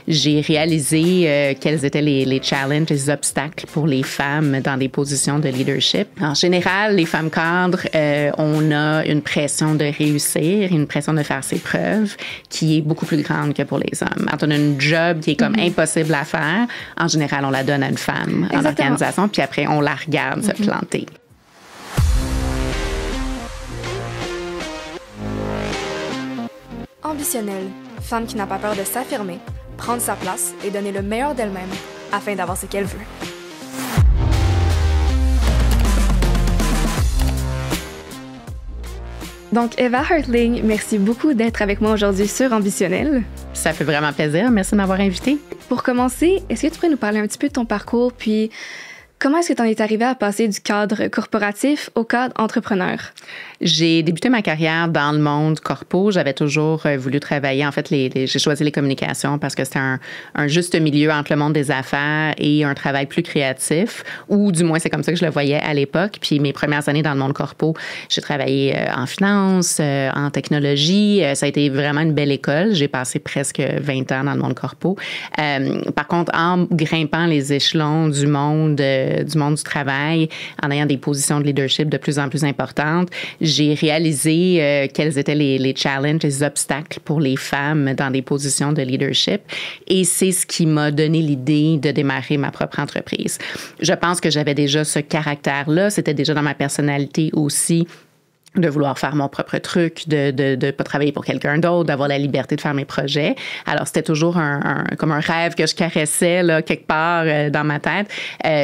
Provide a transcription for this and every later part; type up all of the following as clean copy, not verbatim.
J'ai réalisé quels étaient les challenges, les obstacles pour les femmes dans des positions de leadership. En général, les femmes cadres, on a une pression de réussir, une pression de faire ses preuves qui est beaucoup plus grande que pour les hommes. Quand on a une job qui est comme impossible à faire, en général, on la donne à une femme en organisation, puis après, on la regarde se planter. Ambitionnelle, femme qui n'a pas peur de s'affirmer, prendre sa place et donner le meilleur d'elle-même afin d'avoir ce qu'elle veut. Donc, Eva Hartling, merci beaucoup d'être avec moi aujourd'hui sur Ambitionnelle. Ça fait vraiment plaisir. Merci de m'avoir invitée. Pour commencer, est-ce que tu pourrais nous parler un petit peu de ton parcours, puis comment est-ce que tu en es arrivée à passer du cadre corporatif au cadre entrepreneur? J'ai débuté ma carrière dans le monde corpo. J'avais toujours voulu travailler. En fait, j'ai choisi les communications parce que c'était un juste milieu entre le monde des affaires et un travail plus créatif, ou du moins, c'est comme ça que je le voyais à l'époque. Puis mes premières années dans le monde corpo, j'ai travaillé en finance, en technologie. Ça a été vraiment une belle école. J'ai passé presque 20 ans dans le monde corpo. Par contre, en grimpant les échelons du monde du travail, en ayant des positions de leadership de plus en plus importantes, j'ai réalisé quels étaient les challenges, les obstacles pour les femmes dans des positions de leadership. Et c'est ce qui m'a donné l'idée de démarrer ma propre entreprise. Je pense que j'avais déjà ce caractère-là. C'était déjà dans ma personnalité aussi, de vouloir faire mon propre truc, de pas travailler pour quelqu'un d'autre, d'avoir la liberté de faire mes projets. Alors, c'était toujours comme un rêve que je caressais, là, quelque part dans ma tête.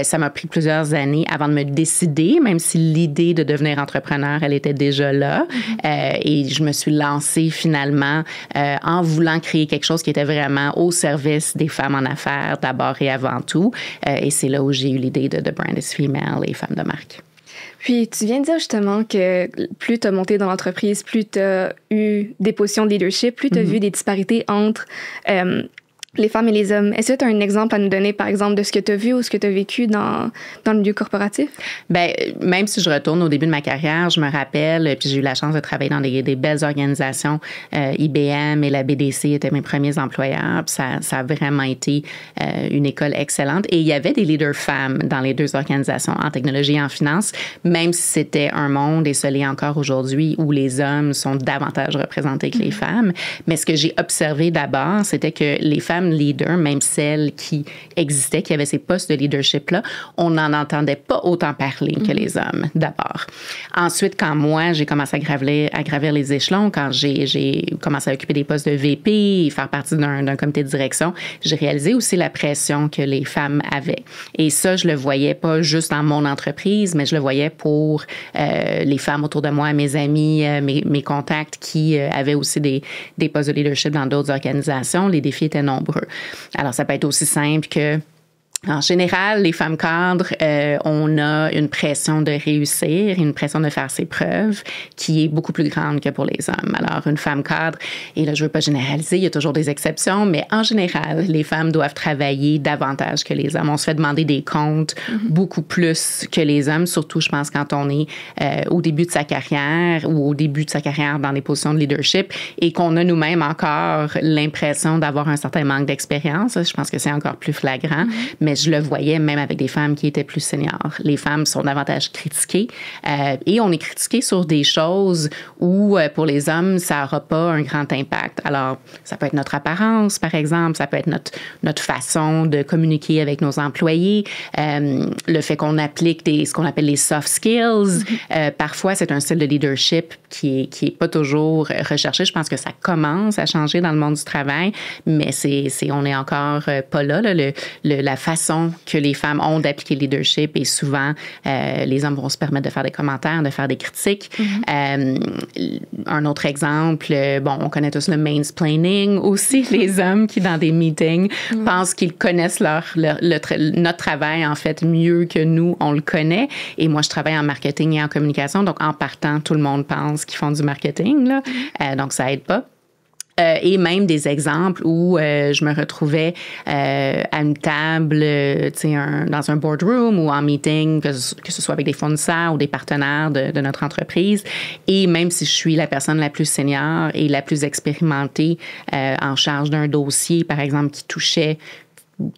Ça m'a pris plusieurs années avant de me décider, même si l'idée de devenir entrepreneur, elle était déjà là. Et je me suis lancée finalement en voulant créer quelque chose qui était vraiment au service des femmes en affaires, d'abord et avant tout. Et c'est là où j'ai eu l'idée de The Brand is Female et Femmes de marque. Puis, tu viens de dire justement que plus tu as monté dans l'entreprise, plus tu as eu des positions de leadership, plus tu as vu des disparités entre les femmes et les hommes. Est-ce que tu as un exemple à nous donner, par exemple, de ce que tu as vu ou ce que tu as vécu dans le milieu corporatif? Bien, même si je retourne au début de ma carrière, je me rappelle, puis j'ai eu la chance de travailler dans des belles organisations. IBM et la BDC étaient mes premiers employeurs. Puis ça a vraiment été une école excellente. Et il y avait des leaders femmes dans les deux organisations, en technologie et en finance, même si c'était un monde, et ce l'est encore aujourd'hui, où les hommes sont davantage représentés que les femmes. Mais ce que j'ai observé d'abord, c'était que les femmes leaders, même celles qui existaient, qui avaient ces postes de leadership-là, on n'en entendait pas autant parler que les hommes, d'abord. Ensuite, quand moi, j'ai commencé à gravir les échelons, quand j'ai commencé à occuper des postes de VP et faire partie d'un comité de direction, j'ai réalisé aussi la pression que les femmes avaient. Et ça, je le voyais pas juste dans mon entreprise, mais je le voyais pour les femmes autour de moi, mes amis, mes contacts qui avaient aussi des postes de leadership dans d'autres organisations. Les défis étaient nombreux. Alors, ça peut être aussi simple que, en général, les femmes cadres, on a une pression de réussir, une pression de faire ses preuves qui est beaucoup plus grande que pour les hommes. Alors, une femme cadre, et là, je veux pas généraliser, il y a toujours des exceptions, mais en général, les femmes doivent travailler davantage que les hommes. On se fait demander des comptes beaucoup plus que les hommes, surtout, je pense, quand on est au début de sa carrière ou au début de sa carrière dans des positions de leadership et qu'on a nous-mêmes encore l'impression d'avoir un certain manque d'expérience. Je pense que c'est encore plus flagrant, mais je le voyais même avec des femmes qui étaient plus seniors. Les femmes sont davantage critiquées et on est critiqué sur des choses où, pour les hommes, ça n'aura pas un grand impact. Alors, ça peut être notre apparence, par exemple, ça peut être notre façon de communiquer avec nos employés, le fait qu'on applique ce qu'on appelle les soft skills. Parfois, c'est un style de leadership qui est pas toujours recherché. Je pense que ça commence à changer dans le monde du travail, mais on est encore pas là. La façon que les femmes ont d'appliquer le leadership et souvent, les hommes vont se permettre de faire des commentaires, de faire des critiques. Un autre exemple, on connaît tous le mansplaining aussi, les hommes qui, dans des meetings, pensent qu'ils connaissent notre travail, en fait, mieux que nous, on le connaît. Et moi, je travaille en marketing et en communication, donc en partant, tout le monde pense qu'ils font du marketing, là. Donc, ça aide pas. Et même des exemples où je me retrouvais à une table, dans un boardroom ou en meeting, que ce soit avec des fournisseurs ou des partenaires de notre entreprise. Et même si je suis la personne la plus senior et la plus expérimentée en charge d'un dossier, par exemple, qui touchait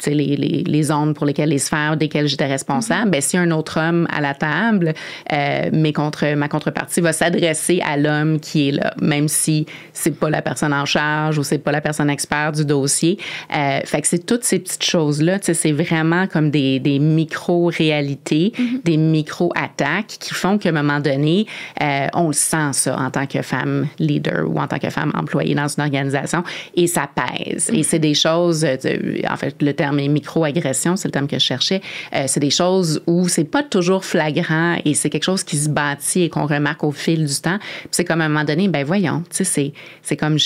les zones pour lesquelles les sphères desquelles j'étais responsable, ben si un autre homme à la table, ma contrepartie va s'adresser à l'homme qui est là, même si c'est pas la personne en charge ou c'est pas la personne experte du dossier. Fait que c'est toutes ces petites choses-là, c'est vraiment comme des micro-réalités, des micro-attaques qui font qu'à un moment donné, on le sent ça en tant que femme leader ou en tant que femme employée dans une organisation et ça pèse. Et c'est des choses, en fait, le terme est micro-agression, c'est le terme que je cherchais. C'est des choses où c'est pas toujours flagrant et c'est quelque chose qui se bâtit et qu'on remarque au fil du temps. Puis c'est comme à un moment donné, ben voyons, tu sais, c'est comme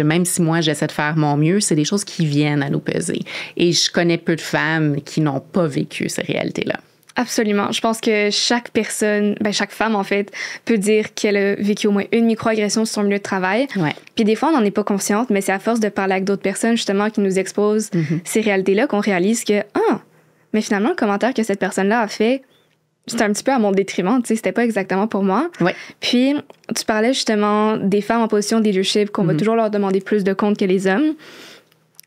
même si moi j'essaie de faire mon mieux, c'est des choses qui viennent à nous peser. Et je connais peu de femmes qui n'ont pas vécu ces réalités-là. Absolument. Je pense que chaque personne, chaque femme, en fait, peut dire qu'elle a vécu au moins une microagression sur son milieu de travail. Ouais. Puis des fois, on n'en est pas consciente, mais c'est à force de parler avec d'autres personnes, justement, qui nous exposent ces réalités-là qu'on réalise que, mais finalement, le commentaire que cette personne-là a fait, c'était un petit peu à mon détriment, tu sais, c'était pas exactement pour moi. Ouais. Puis, tu parlais justement des femmes en position de leadership, qu'on va toujours leur demander plus de comptes que les hommes.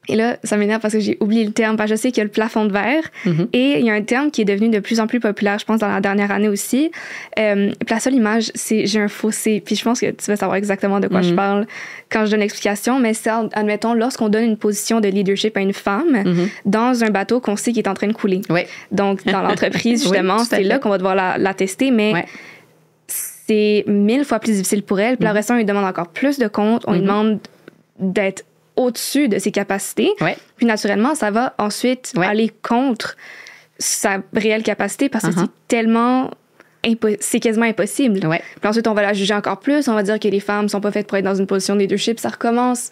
Et là, ça m'énerve parce que j'ai oublié le terme. Parce que je sais qu'il y a le plafond de verre. Et il y a un terme qui est devenu de plus en plus populaire, je pense, dans la dernière année aussi. La seule image, c'est j'ai un fossé. Puis je pense que tu vas savoir exactement de quoi je parle quand je donne l'explication. Mais c'est, admettons, lorsqu'on donne une position de leadership à une femme dans un bateau qu'on sait qu'il est en train de couler. Oui. Donc, dans l'entreprise, justement, c'est là qu'on va devoir la tester. Mais c'est 1000 fois plus difficile pour elle. Puis la reste, on lui demande encore plus de comptes. On lui demande d'être au-dessus de ses capacités. Ouais. Puis naturellement, ça va ensuite aller contre sa réelle capacité parce que c'est tellement c'est quasiment impossible. Ouais. Puis ensuite, on va la juger encore plus. On va dire que les femmes sont pas faites pour être dans une position de leadership. Ça recommence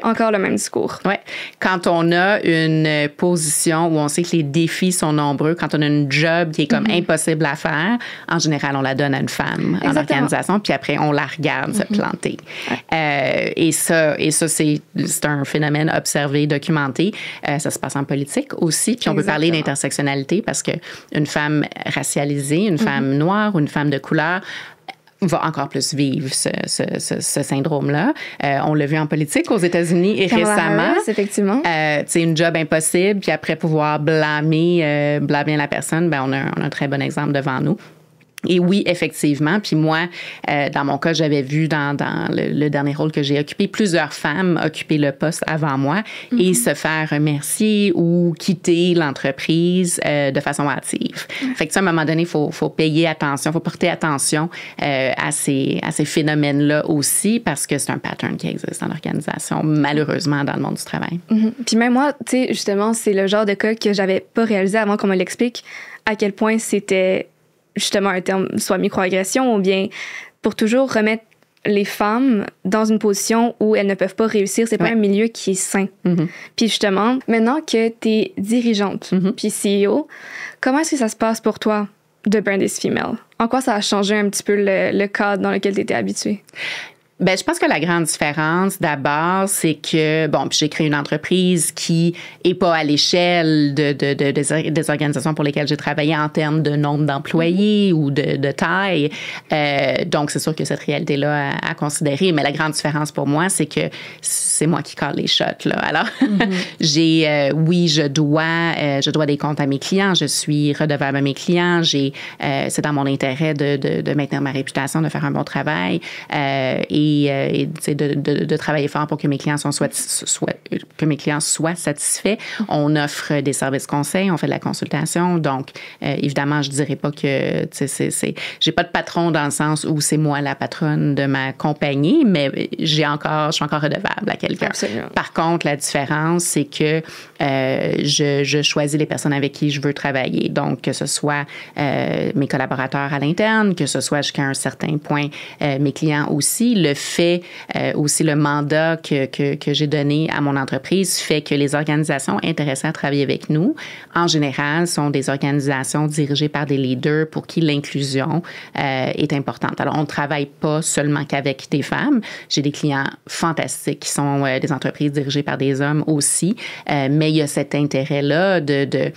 encore le même discours. Ouais. Quand on a une position où on sait que les défis sont nombreux, quand on a une job qui est comme impossible à faire, en général, on la donne à une femme en organisation, puis après, on la regarde se planter. Et ça c'est un phénomène observé, documenté. Ça se passe en politique aussi. Puis on peut parler d'intersectionnalité parce qu'une femme racialisée, une femme noire, ou une femme de couleur va encore plus vivre ce syndrome-là. On l'a vu en politique aux États-Unis et récemment. Harris, effectivement. C'est une job impossible, puis après pouvoir blâmer la personne, ben on a un très bon exemple devant nous. Et oui, effectivement. Puis moi, dans mon cas, j'avais vu dans le dernier rôle que j'ai occupé, plusieurs femmes occuper le poste avant moi et se faire remercier ou quitter l'entreprise de façon hâtive. Fait que ça, à un moment donné, faut payer attention, faut porter attention à ces phénomènes-là aussi parce que c'est un pattern qui existe dans l'organisation, malheureusement, dans le monde du travail. Puis même moi, tu sais, justement, c'est le genre de cas que j'avais pas réalisé avant qu'on me l'explique, à quel point c'était justement un terme, soit microagression ou bien pour toujours remettre les femmes dans une position où elles ne peuvent pas réussir. C'est pas un milieu qui est sain. Puis justement, maintenant que tu es dirigeante puis CEO, comment est-ce que ça se passe pour toi de Brand is Female? En quoi ça a changé un petit peu le cadre dans lequel tu étais habituée? Ben, je pense que la grande différence, d'abord, c'est que, puis j'ai créé une entreprise qui est pas à l'échelle des organisations pour lesquelles j'ai travaillé en termes de nombre d'employés ou de taille. Donc, c'est sûr que cette réalité-là à considérer. Mais la grande différence pour moi, c'est que c'est moi qui colle les shots, là. Alors, je dois des comptes à mes clients. Je suis redevable à mes clients. C'est dans mon intérêt de maintenir ma réputation, de faire un bon travail. Et de travailler fort pour que mes clients soient satisfaits. On offre des services conseils, on fait de la consultation. Donc, évidemment, je dirais pas que j'ai pas de patron dans le sens où c'est moi la patronne de ma compagnie, mais je suis encore redevable à quelqu'un. Absolument. Par contre, la différence, c'est que je choisis les personnes avec qui je veux travailler. Donc, que ce soit mes collaborateurs à l'interne, que ce soit jusqu'à un certain point mes clients aussi, le fait aussi le mandat que j'ai donné à mon entreprise fait que les organisations intéressées à travailler avec nous, en général, sont des organisations dirigées par des leaders pour qui l'inclusion est importante. Alors, on ne travaille pas seulement qu'avec des femmes. J'ai des clients fantastiques qui sont des entreprises dirigées par des hommes aussi, mais il y a cet intérêt-là de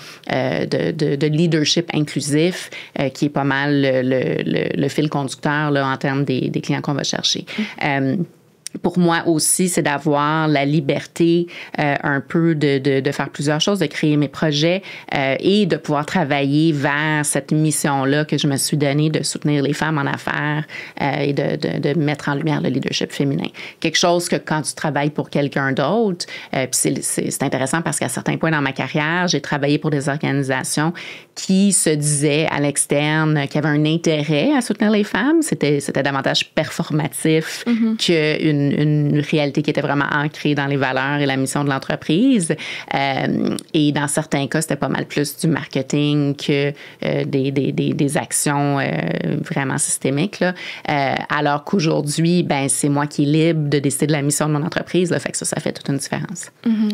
leadership inclusif qui est pas mal le fil conducteur là, en termes des clients qu'on va chercher. Pour moi aussi, c'est d'avoir la liberté un peu de faire plusieurs choses, de créer mes projets et de pouvoir travailler vers cette mission-là que je me suis donnée de soutenir les femmes en affaires et de mettre en lumière le leadership féminin. Quelque chose que quand tu travailles pour quelqu'un d'autre, puis c'est intéressant parce qu'à certains points dans ma carrière, j'ai travaillé pour des organisations qui se disaient à l'externe qu'il y avait un intérêt à soutenir les femmes. C'était davantage performatif qu'une réalité qui était vraiment ancrée dans les valeurs et la mission de l'entreprise. Et dans certains cas, c'était pas mal plus du marketing que des actions vraiment systémiques. Là. Alors qu'aujourd'hui, ben c'est moi qui est libre de décider de la mission de mon entreprise. Là, fait que ça fait toute une différence.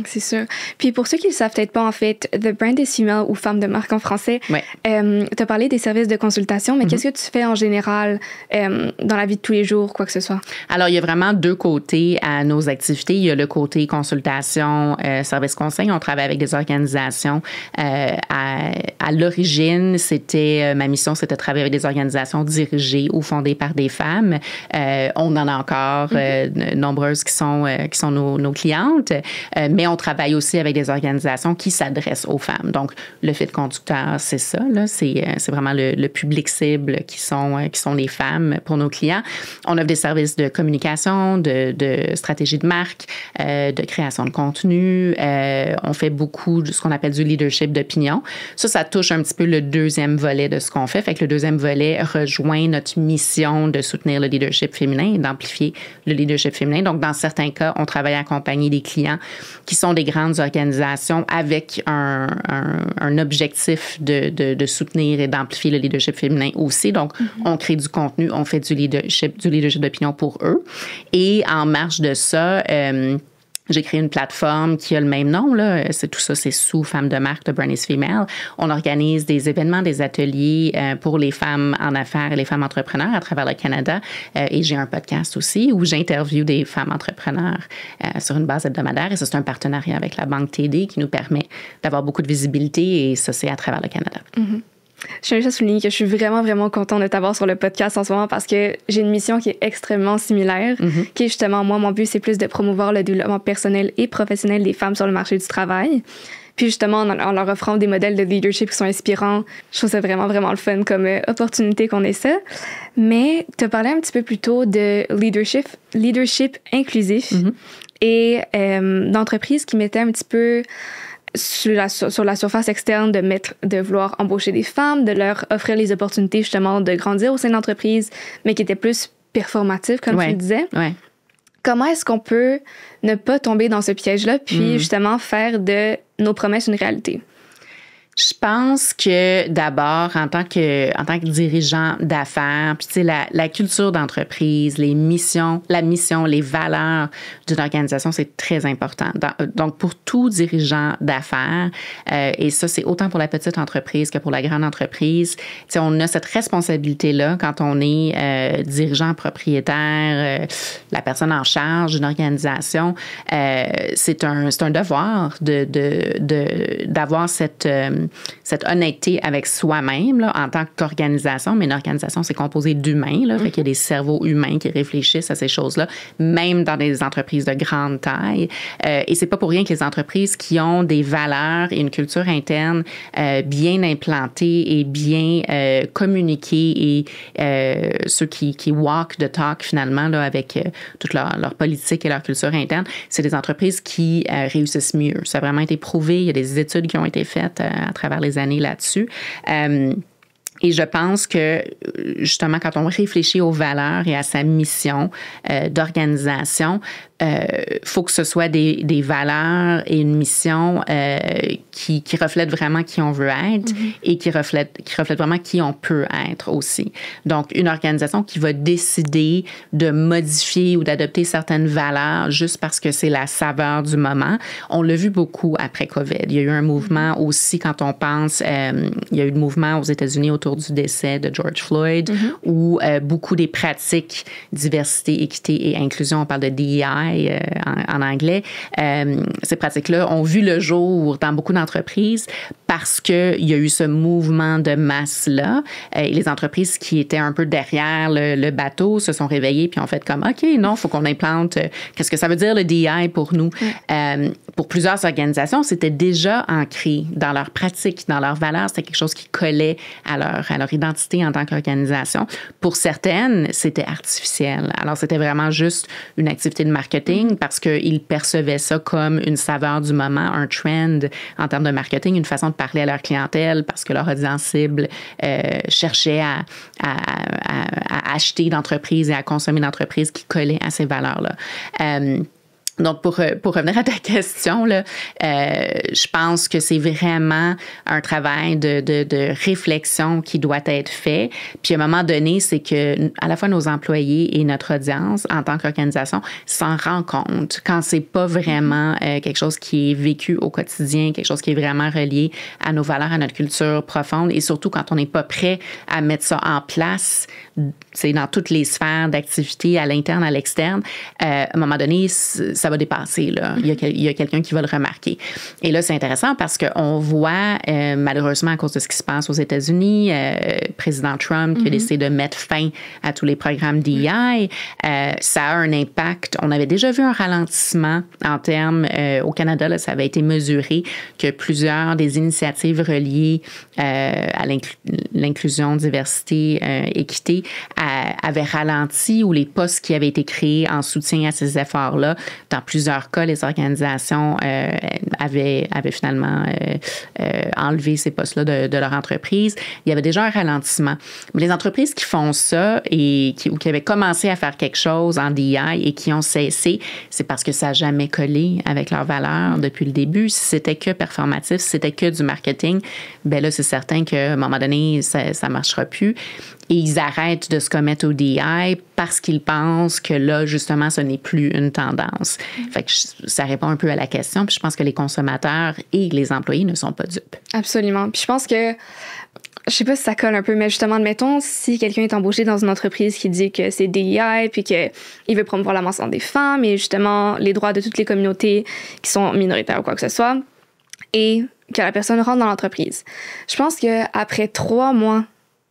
C'est sûr. Puis pour ceux qui ne le savent peut-être pas, en fait, The Brand is Female ou Femme de marque en français, ouais. Tu as parlé des services de consultation, mais qu'est-ce que tu fais en général dans la vie de tous les jours, quoi que ce soit? Alors, il y a vraiment deux côtés à nos activités. Il y a le côté consultation, service conseil. On travaille avec des organisations. À l'origine, ma mission, c'était de travailler avec des organisations dirigées ou fondées par des femmes. On en a encore nombreuses qui sont nos clientes, mais on travaille aussi avec des organisations qui s'adressent aux femmes. Donc, le fil conducteur, c'est ça. Là, c'est vraiment le public cible qui sont les femmes pour nos clients. On offre des services de communication, de stratégie de marque, de création de contenu. On fait beaucoup de ce qu'on appelle du leadership d'opinion. Ça touche un petit peu le deuxième volet de ce qu'on fait. Fait que le deuxième volet rejoint notre mission de soutenir le leadership féminin et d'amplifier le leadership féminin. Donc, dans certains cas, on travaille à accompagner des clients qui sont des grandes organisations avec un objectif de soutenir et d'amplifier le leadership féminin aussi. Donc, on crée du contenu, on fait du leadership d'opinion pour eux. Et en marge de ça, j'ai créé une plateforme qui a le même nom, là. Tout ça, c'est sous Femme de marque de Brand is Female. On organise des événements, des ateliers pour les femmes en affaires et les femmes entrepreneurs à travers le Canada. Et j'ai un podcast aussi où j'interviewe des femmes entrepreneurs sur une base hebdomadaire. Et ça, c'est un partenariat avec la Banque TD qui nous permet d'avoir beaucoup de visibilité. Et ça, c'est à travers le Canada. Je tiens juste à souligner que je suis vraiment, vraiment contente de t'avoir sur le podcast en ce moment parce que j'ai une mission qui est extrêmement similaire, qui est justement, moi, mon but, c'est plus de promouvoir le développement personnel et professionnel des femmes sur le marché du travail. Puis justement, en leur offrant des modèles de leadership qui sont inspirants, je trouve ça vraiment, vraiment le fun comme opportunité qu'on ait ça. Mais tu as parlé un petit peu plus tôt de leadership inclusif et d'entreprises qui mettaient un petit peu sur la surface externe de vouloir embaucher des femmes, de leur offrir les opportunités justement de grandir au sein de l'entreprise, mais qui étaient plus performatives, comme tu le disais. Ouais. Comment est-ce qu'on peut ne pas tomber dans ce piège-là, puis justement faire de nos promesses une réalité? Je pense que d'abord, en tant que dirigeant d'affaires, puis tu sais, la culture d'entreprise, la mission, les valeurs d'une organisation, c'est très important. Donc, pour tout dirigeant d'affaires, et ça, c'est autant pour la petite entreprise que pour la grande entreprise, tu sais, on a cette responsabilité-là quand on est dirigeant, propriétaire, la personne en charge d'une organisation. C'est un devoir d'avoir cette honnêteté avec soi-même là, en tant qu'organisation, mais une organisation, c'est composé d'humains. Là, fait qu'il y a des cerveaux humains qui réfléchissent à ces choses-là, même dans des entreprises de grande taille. Et c'est pas pour rien que les entreprises qui ont des valeurs et une culture interne bien implantée et bien communiquée et ceux qui walk the talk finalement là, avec toute leur politique et leur culture interne, c'est des entreprises qui réussissent mieux. Ça a vraiment été prouvé. Il y a des études qui ont été faites à travers les années là-dessus. Et je pense que, justement, quand on réfléchit aux valeurs et à sa mission d'organisation, faut que ce soit des valeurs et une mission qui reflètent vraiment qui on veut être et qui reflètent vraiment qui on peut être aussi. Donc, une organisation qui va décider de modifier ou d'adopter certaines valeurs juste parce que c'est la saveur du moment. On l'a vu beaucoup après COVID. Il y a eu un mouvement aussi, quand on pense, il y a eu le mouvement aux États-Unis autour du décès de George Floyd, où beaucoup des pratiques diversité, équité et inclusion, on parle de DEI en anglais, ces pratiques-là ont vu le jour dans beaucoup d'entreprises parce qu'il y a eu ce mouvement de masse-là. Et les entreprises qui étaient un peu derrière le bateau se sont réveillées puis ont fait comme, OK, non, il faut qu'on implante. Qu'est-ce que ça veut dire le DEI pour nous? Pour plusieurs organisations, c'était déjà ancré dans leur pratique, dans leurs valeurs. C'était quelque chose qui collait à leur identité en tant qu'organisation. Pour certaines, c'était artificiel. Alors, c'était vraiment juste une activité de marketing parce qu'ils percevaient ça comme une saveur du moment, un trend en termes de marketing, une façon de parler à leur clientèle parce que leur audience cible cherchait à acheter d'entreprises et à consommer d'entreprises qui collaient à ces valeurs-là. Donc, pour revenir à ta question, là, je pense que c'est vraiment un travail de réflexion qui doit être fait. Puis, à un moment donné, c'est que à la fois nos employés et notre audience, en tant qu'organisation, s'en rend compte quand c'est pas vraiment quelque chose qui est vécu au quotidien, quelque chose qui est vraiment relié à nos valeurs, à notre culture profonde, et surtout quand on n'est pas prêt à mettre ça en place, c'est dans toutes les sphères d'activité, à l'interne, à l'externe, à un moment donné, ça va dépasser. Là. Il y a quelqu'un qui va le remarquer. Et là, c'est intéressant parce qu'on voit, malheureusement, à cause de ce qui se passe aux États-Unis, président Trump qui a décidé de mettre fin à tous les programmes DEI, ça a un impact. On avait déjà vu un ralentissement en termes, au Canada, là, ça avait été mesuré que plusieurs des initiatives reliées à l'inclusion, diversité, équité avaient ralenti ou les postes qui avaient été créés en soutien à ces efforts-là. Dans plusieurs cas, les organisations avaient finalement enlevé ces postes-là de leur entreprise. Il y avait déjà un ralentissement. Mais les entreprises qui font ça ou qui avaient commencé à faire quelque chose en DEI et qui ont cessé, c'est parce que ça n'a jamais collé avec leurs valeurs depuis le début. Si c'était que performatif, si c'était que du marketing, ben là, c'est certain qu'à un moment donné, ça ne marchera plus. Et ils arrêtent de se commettre au DEI parce qu'ils pensent que là, justement, ce n'est plus une tendance. Fait que ça répond un peu à la question. Puis je pense que les consommateurs et les employés ne sont pas dupes. Absolument. Puis je pense que, je sais pas si ça colle un peu, mais justement, admettons, si quelqu'un est embauché dans une entreprise qui dit que c'est DEI, puis qu'il veut promouvoir l'avancement des femmes et justement les droits de toutes les communautés qui sont minoritaires ou quoi que ce soit, et que la personne rentre dans l'entreprise. Je pense qu'après 3 mois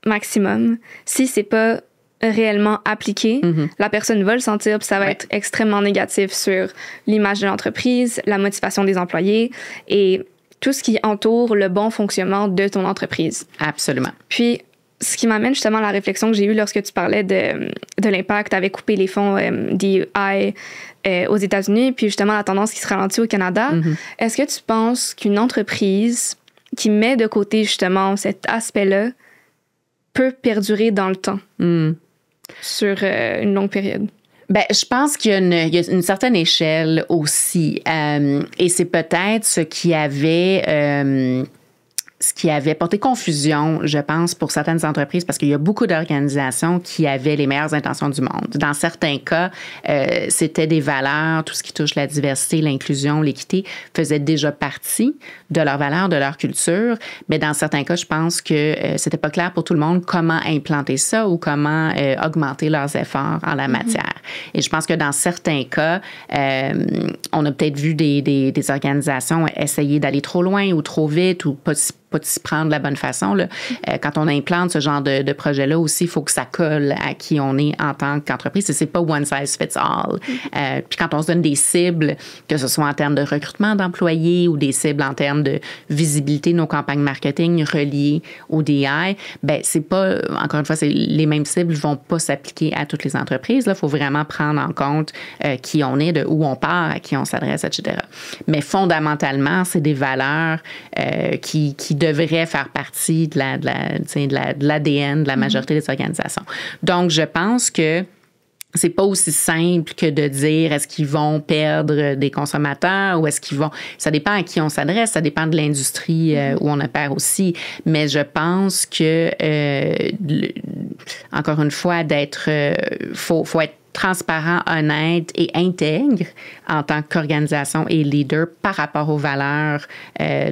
maximum, si c'est pas réellement appliqué, la personne va le sentir, puis ça va être extrêmement négatif sur l'image de l'entreprise, la motivation des employés et tout ce qui entoure le bon fonctionnement de ton entreprise. Absolument. Puis, ce qui m'amène justement à la réflexion que j'ai eue lorsque tu parlais de l'impact avec couper les fonds DEI aux États-Unis, puis justement la tendance qui se ralentit au Canada. Est-ce que tu penses qu'une entreprise qui met de côté justement cet aspect-là peut perdurer dans le temps sur une longue période? Ben, je pense qu'il y a une certaine échelle aussi. Et c'est peut-être ce qui avait porté confusion, je pense, pour certaines entreprises, parce qu'il y a beaucoup d'organisations qui avaient les meilleures intentions du monde. Dans certains cas, c'était des valeurs, tout ce qui touche la diversité, l'inclusion, l'équité, faisait déjà partie de leurs valeurs, de leur culture. Mais dans certains cas, je pense que c'était pas clair pour tout le monde comment implanter ça ou comment augmenter leurs efforts en la matière. Et je pense que dans certains cas, on a peut-être vu des organisations essayer d'aller trop loin ou trop vite ou pas s'y prendre de la bonne façon. Là. Quand on implante ce genre de projet-là aussi, il faut que ça colle à qui on est en tant qu'entreprise. C'est pas one size fits all. Puis quand on se donne des cibles, que ce soit en termes de recrutement d'employés ou des cibles en termes de visibilité de nos campagnes marketing reliées au DEI, ben c'est pas, encore une fois, les mêmes cibles vont pas s'appliquer à toutes les entreprises. Il faut vraiment prendre en compte qui on est, de où on part, à qui on s'adresse, etc. Mais fondamentalement, c'est des valeurs qui devrait faire partie de l'ADN de la majorité des organisations. Donc, je pense que c'est pas aussi simple que de dire est-ce qu'ils vont perdre des consommateurs ou est-ce qu'ils vont... Ça dépend à qui on s'adresse, ça dépend de l'industrie où on opère aussi. Mais je pense que, encore une fois, faut être transparent, honnête et intègre en tant qu'organisation et leader par rapport aux valeurs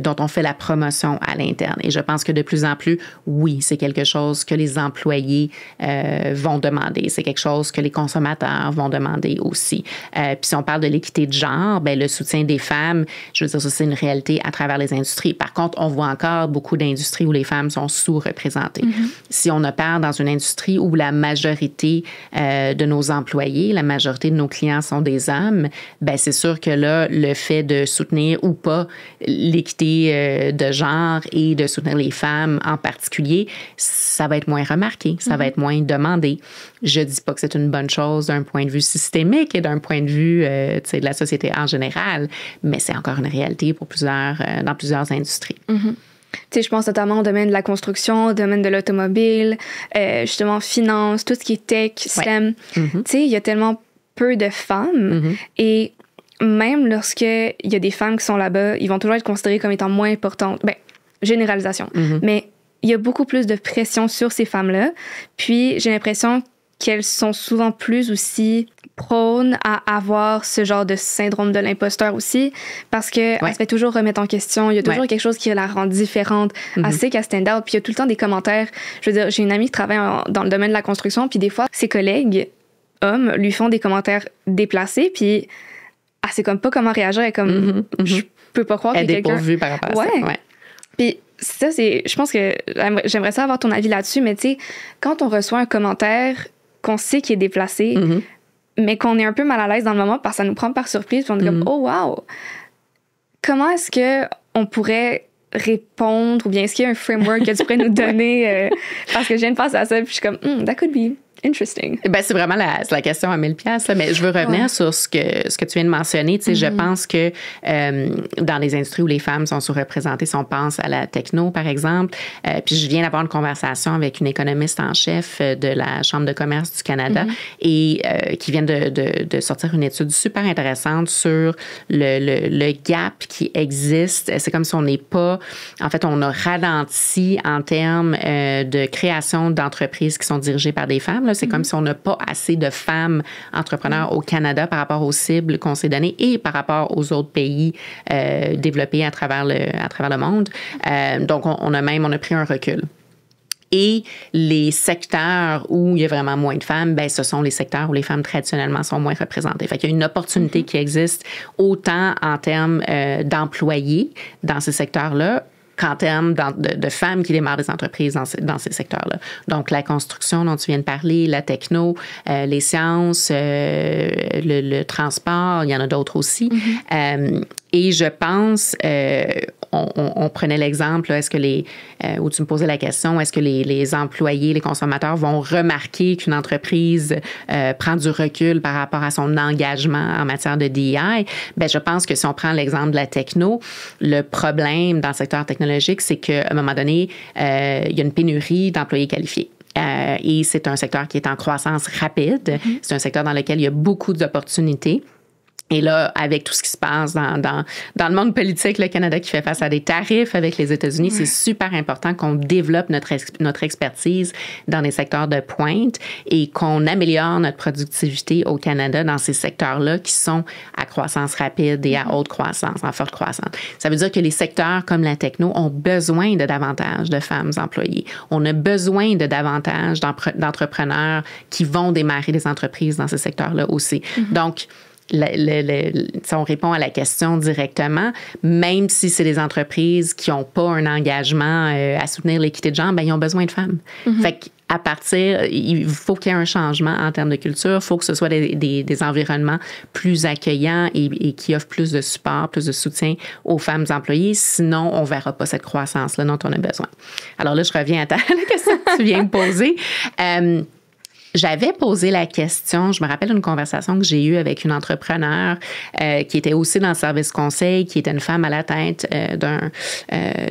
dont on fait la promotion à l'interne. Et je pense que de plus en plus, oui, c'est quelque chose que les employés vont demander. C'est quelque chose que les consommateurs vont demander aussi. Puis si on parle de l'équité de genre, ben le soutien des femmes, je veux dire, ça, c'est une réalité à travers les industries. Par contre, on voit encore beaucoup d'industries où les femmes sont sous-représentées. Si on opère dans une industrie où la majorité de nos employés, la majorité de nos clients sont des hommes, ben c'est sûr que là, le fait de soutenir ou pas l'équité de genre et de soutenir les femmes en particulier, ça va être moins remarqué, ça va être moins demandé. Je dis pas que c'est une bonne chose d'un point de vue systémique et d'un point de vue de la société en général, mais c'est encore une réalité pour dans plusieurs industries. Tu sais, je pense notamment au domaine de la construction, au domaine de l'automobile, justement finance, tout ce qui est tech, STEM. Tu sais, il y a tellement peu de femmes et même lorsqu'il y a des femmes qui sont là-bas, ils vont toujours être considérées comme étant moins importantes. Ben, généralisation. Mais il y a beaucoup plus de pression sur ces femmes-là. Puis j'ai l'impression qu'elles sont souvent plus aussi prônes à avoir ce genre de syndrome de l'imposteur aussi, parce qu'elle se fait toujours remettre en question. Il y a toujours quelque chose qui la rend différente. Elle sait qu'elle stand out. Puis il y a tout le temps des commentaires. Je veux dire, j'ai une amie qui travaille dans le domaine de la construction, puis des fois, ses collègues hommes lui font des commentaires déplacés, puis elle sait comme pas comment réagir. Elle est comme, je peux pas croire que quelqu'un... Elle est dépourvue par rapport à ça. Ouais. Puis ça, je pense que j'aimerais ça avoir ton avis là-dessus, mais tu sais, quand on reçoit un commentaire qu'on sait qu'il est déplacé, mais qu'on est un peu mal à l'aise dans le moment parce que ça nous prend par surprise, puis on est comme, oh wow! Comment est-ce qu'on pourrait répondre, ou bien est-ce qu'il y a un framework que tu pourrais nous donner? Parce que je viens de penser à ça, puis je suis comme, that could be interesting. Ben, c'est vraiment la question à 1000 $, mais je veux revenir sur ce que tu viens de mentionner. Tu sais, je pense que dans les industries où les femmes sont sous-représentées, si on pense à la techno, par exemple, puis je viens d'avoir une conversation avec une économiste en chef de la Chambre de commerce du Canada et qui vient de sortir une étude super intéressante sur le gap qui existe. C'est comme si on n'est pas... En fait, on a ralenti en termes de création d'entreprises qui sont dirigées par des femmes. Là, c'est comme si on n'a pas assez de femmes entrepreneurs au Canada par rapport aux cibles qu'on s'est données et par rapport aux autres pays développés à travers le monde. Donc, on a pris un recul. Et les secteurs où il y a vraiment moins de femmes, ben ce sont les secteurs où les femmes traditionnellement sont moins représentées. Fait qu'il y a une opportunité qui existe autant en termes d'employés dans ces secteurs-là qu'en termes de femmes qui démarrent des entreprises dans ces secteurs-là. Donc, la construction dont tu viens de parler, la techno, les sciences, le transport, il y en a d'autres aussi. Et je pense, on prenait l'exemple, est-ce que où tu me posais la question, est-ce que les employés, les consommateurs vont remarquer qu'une entreprise prend du recul par rapport à son engagement en matière de DEI? Ben, je pense que si on prend l'exemple de la techno, le problème dans le secteur technologique, c'est qu'à un moment donné, il y a une pénurie d'employés qualifiés. Et c'est un secteur qui est en croissance rapide. C'est un secteur dans lequel il y a beaucoup d'opportunités. Et là, avec tout ce qui se passe dans le monde politique, le Canada qui fait face à des tarifs avec les États-Unis, c'est super important qu'on développe notre expertise dans les secteurs de pointe et qu'on améliore notre productivité au Canada dans ces secteurs-là qui sont à croissance rapide et à haute croissance, en forte croissance. Ça veut dire que les secteurs comme la techno ont besoin de davantage de femmes employées. On a besoin de davantage d'entrepreneurs qui vont démarrer des entreprises dans ces secteurs-là aussi. Donc, si on répond à la question directement, même si c'est des entreprises qui n'ont pas un engagement à soutenir l'équité de genre, ben ils ont besoin de femmes. Fait qu'à partir, il faut qu'il y ait un changement en termes de culture. Il faut que ce soit des environnements plus accueillants et qui offrent plus de support, plus de soutien aux femmes employées. Sinon, on ne verra pas cette croissance-là dont on a besoin. Alors là, je reviens à la question que tu viens me poser. J'avais posé la question, je me rappelle une conversation que j'ai eue avec une entrepreneure qui était aussi dans le service conseil, qui était une femme à la tête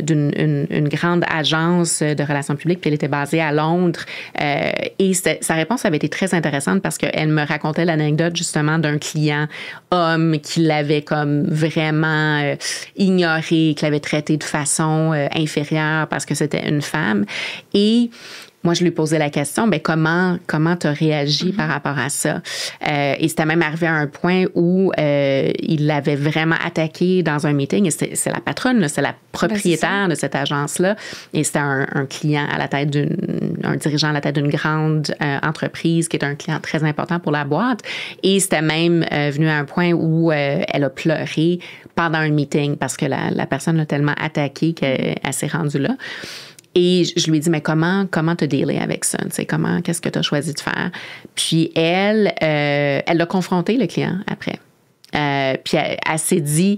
d'une grande agence de relations publiques, puis elle était basée à Londres. Et sa réponse avait été très intéressante parce qu'elle me racontait l'anecdote justement d'un client homme qui l'avait comme vraiment ignoré, qui l'avait traité de façon inférieure parce que c'était une femme. Et moi, je lui posais la question, ben comment tu as réagi par rapport à ça? Et c'était même arrivé à un point où il l'avait vraiment attaqué dans un meeting. Et c'est la patronne, là, c'est la propriétaire de cette agence-là. Et c'était un client à la tête un dirigeant à la tête d'une grande entreprise qui est un client très important pour la boîte. Et c'était même venu à un point où elle a pleuré pendant un meeting parce que la personne l'a tellement attaqué qu'elle s'est rendue là. Et je lui ai dit, mais comment te dealer avec ça? Tu sais, qu'est-ce que tu as choisi de faire? Puis elle l'a confronté, le client, après. Puis elle s'est dit,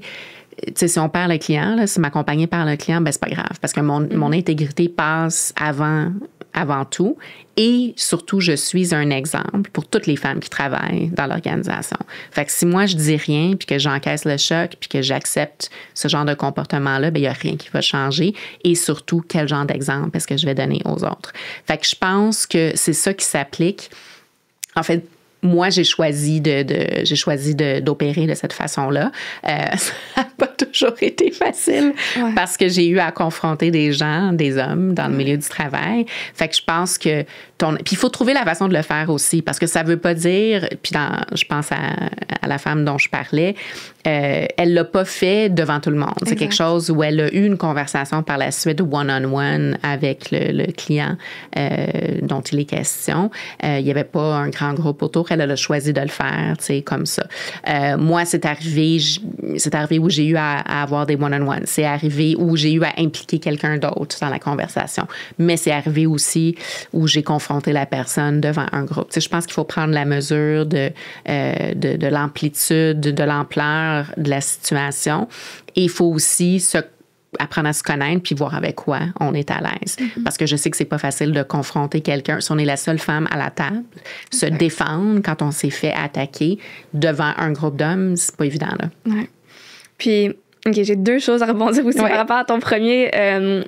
tu sais, si on perd le client, là, si ma compagnie perd le client, ben c'est pas grave, parce que mon intégrité passe avant tout. Et surtout, je suis un exemple pour toutes les femmes qui travaillent dans l'organisation. Fait que si moi, je dis rien, puis que j'encaisse le choc, puis que j'accepte ce genre de comportement-là, ben il n'y a rien qui va changer. Et surtout, quel genre d'exemple est-ce que je vais donner aux autres? Fait que je pense que c'est ça qui s'applique. En fait, moi, j'ai choisi d'opérer de cette façon-là. Ça n'a pas toujours été facile parce que j'ai eu à confronter des gens, des hommes dans le milieu du travail. Fait que je pense que puis il faut trouver la façon de le faire aussi parce que ça veut pas dire, puis je pense à la femme dont je parlais, elle l'a pas fait devant tout le monde. C'est quelque chose où elle a eu une conversation par la suite one-on-one avec le client dont il est question. Il y avait pas un grand groupe autour. Elle a choisi de le faire, tu sais, comme ça. Moi, c'est arrivé où j'ai eu à avoir des one-on-one. C'est arrivé où j'ai eu à impliquer quelqu'un d'autre dans la conversation. Mais c'est arrivé aussi où j'ai confronté la personne devant un groupe. Tu sais, je pense qu'il faut prendre la mesure de l'amplitude, de l'ampleur de la situation. Et il faut aussi apprendre à se connaître puis voir avec quoi on est à l'aise. Parce que je sais que c'est pas facile de confronter quelqu'un. Si on est la seule femme à la table, se défendre quand on s'est fait attaquer devant un groupe d'hommes, c'est pas évident, là. Ouais. Puis, OK, j'ai 2 choses à rebondir aussi par rapport à ton premier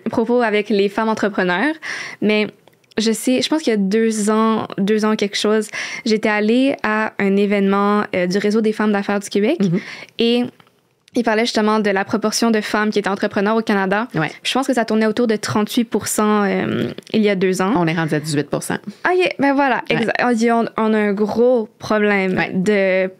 propos avec les femmes entrepreneurs. Mais je pense qu'il y a 2 ans quelque chose, j'étais allée à un événement du Réseau des femmes d'affaires du Québec et il parlait justement de la proportion de femmes qui étaient entrepreneurs au Canada. Ouais. Je pense que ça tournait autour de 38% il y a 2 ans. On est rendu à 18%. Ah, yeah, ben voilà, exact. On a un gros problème de...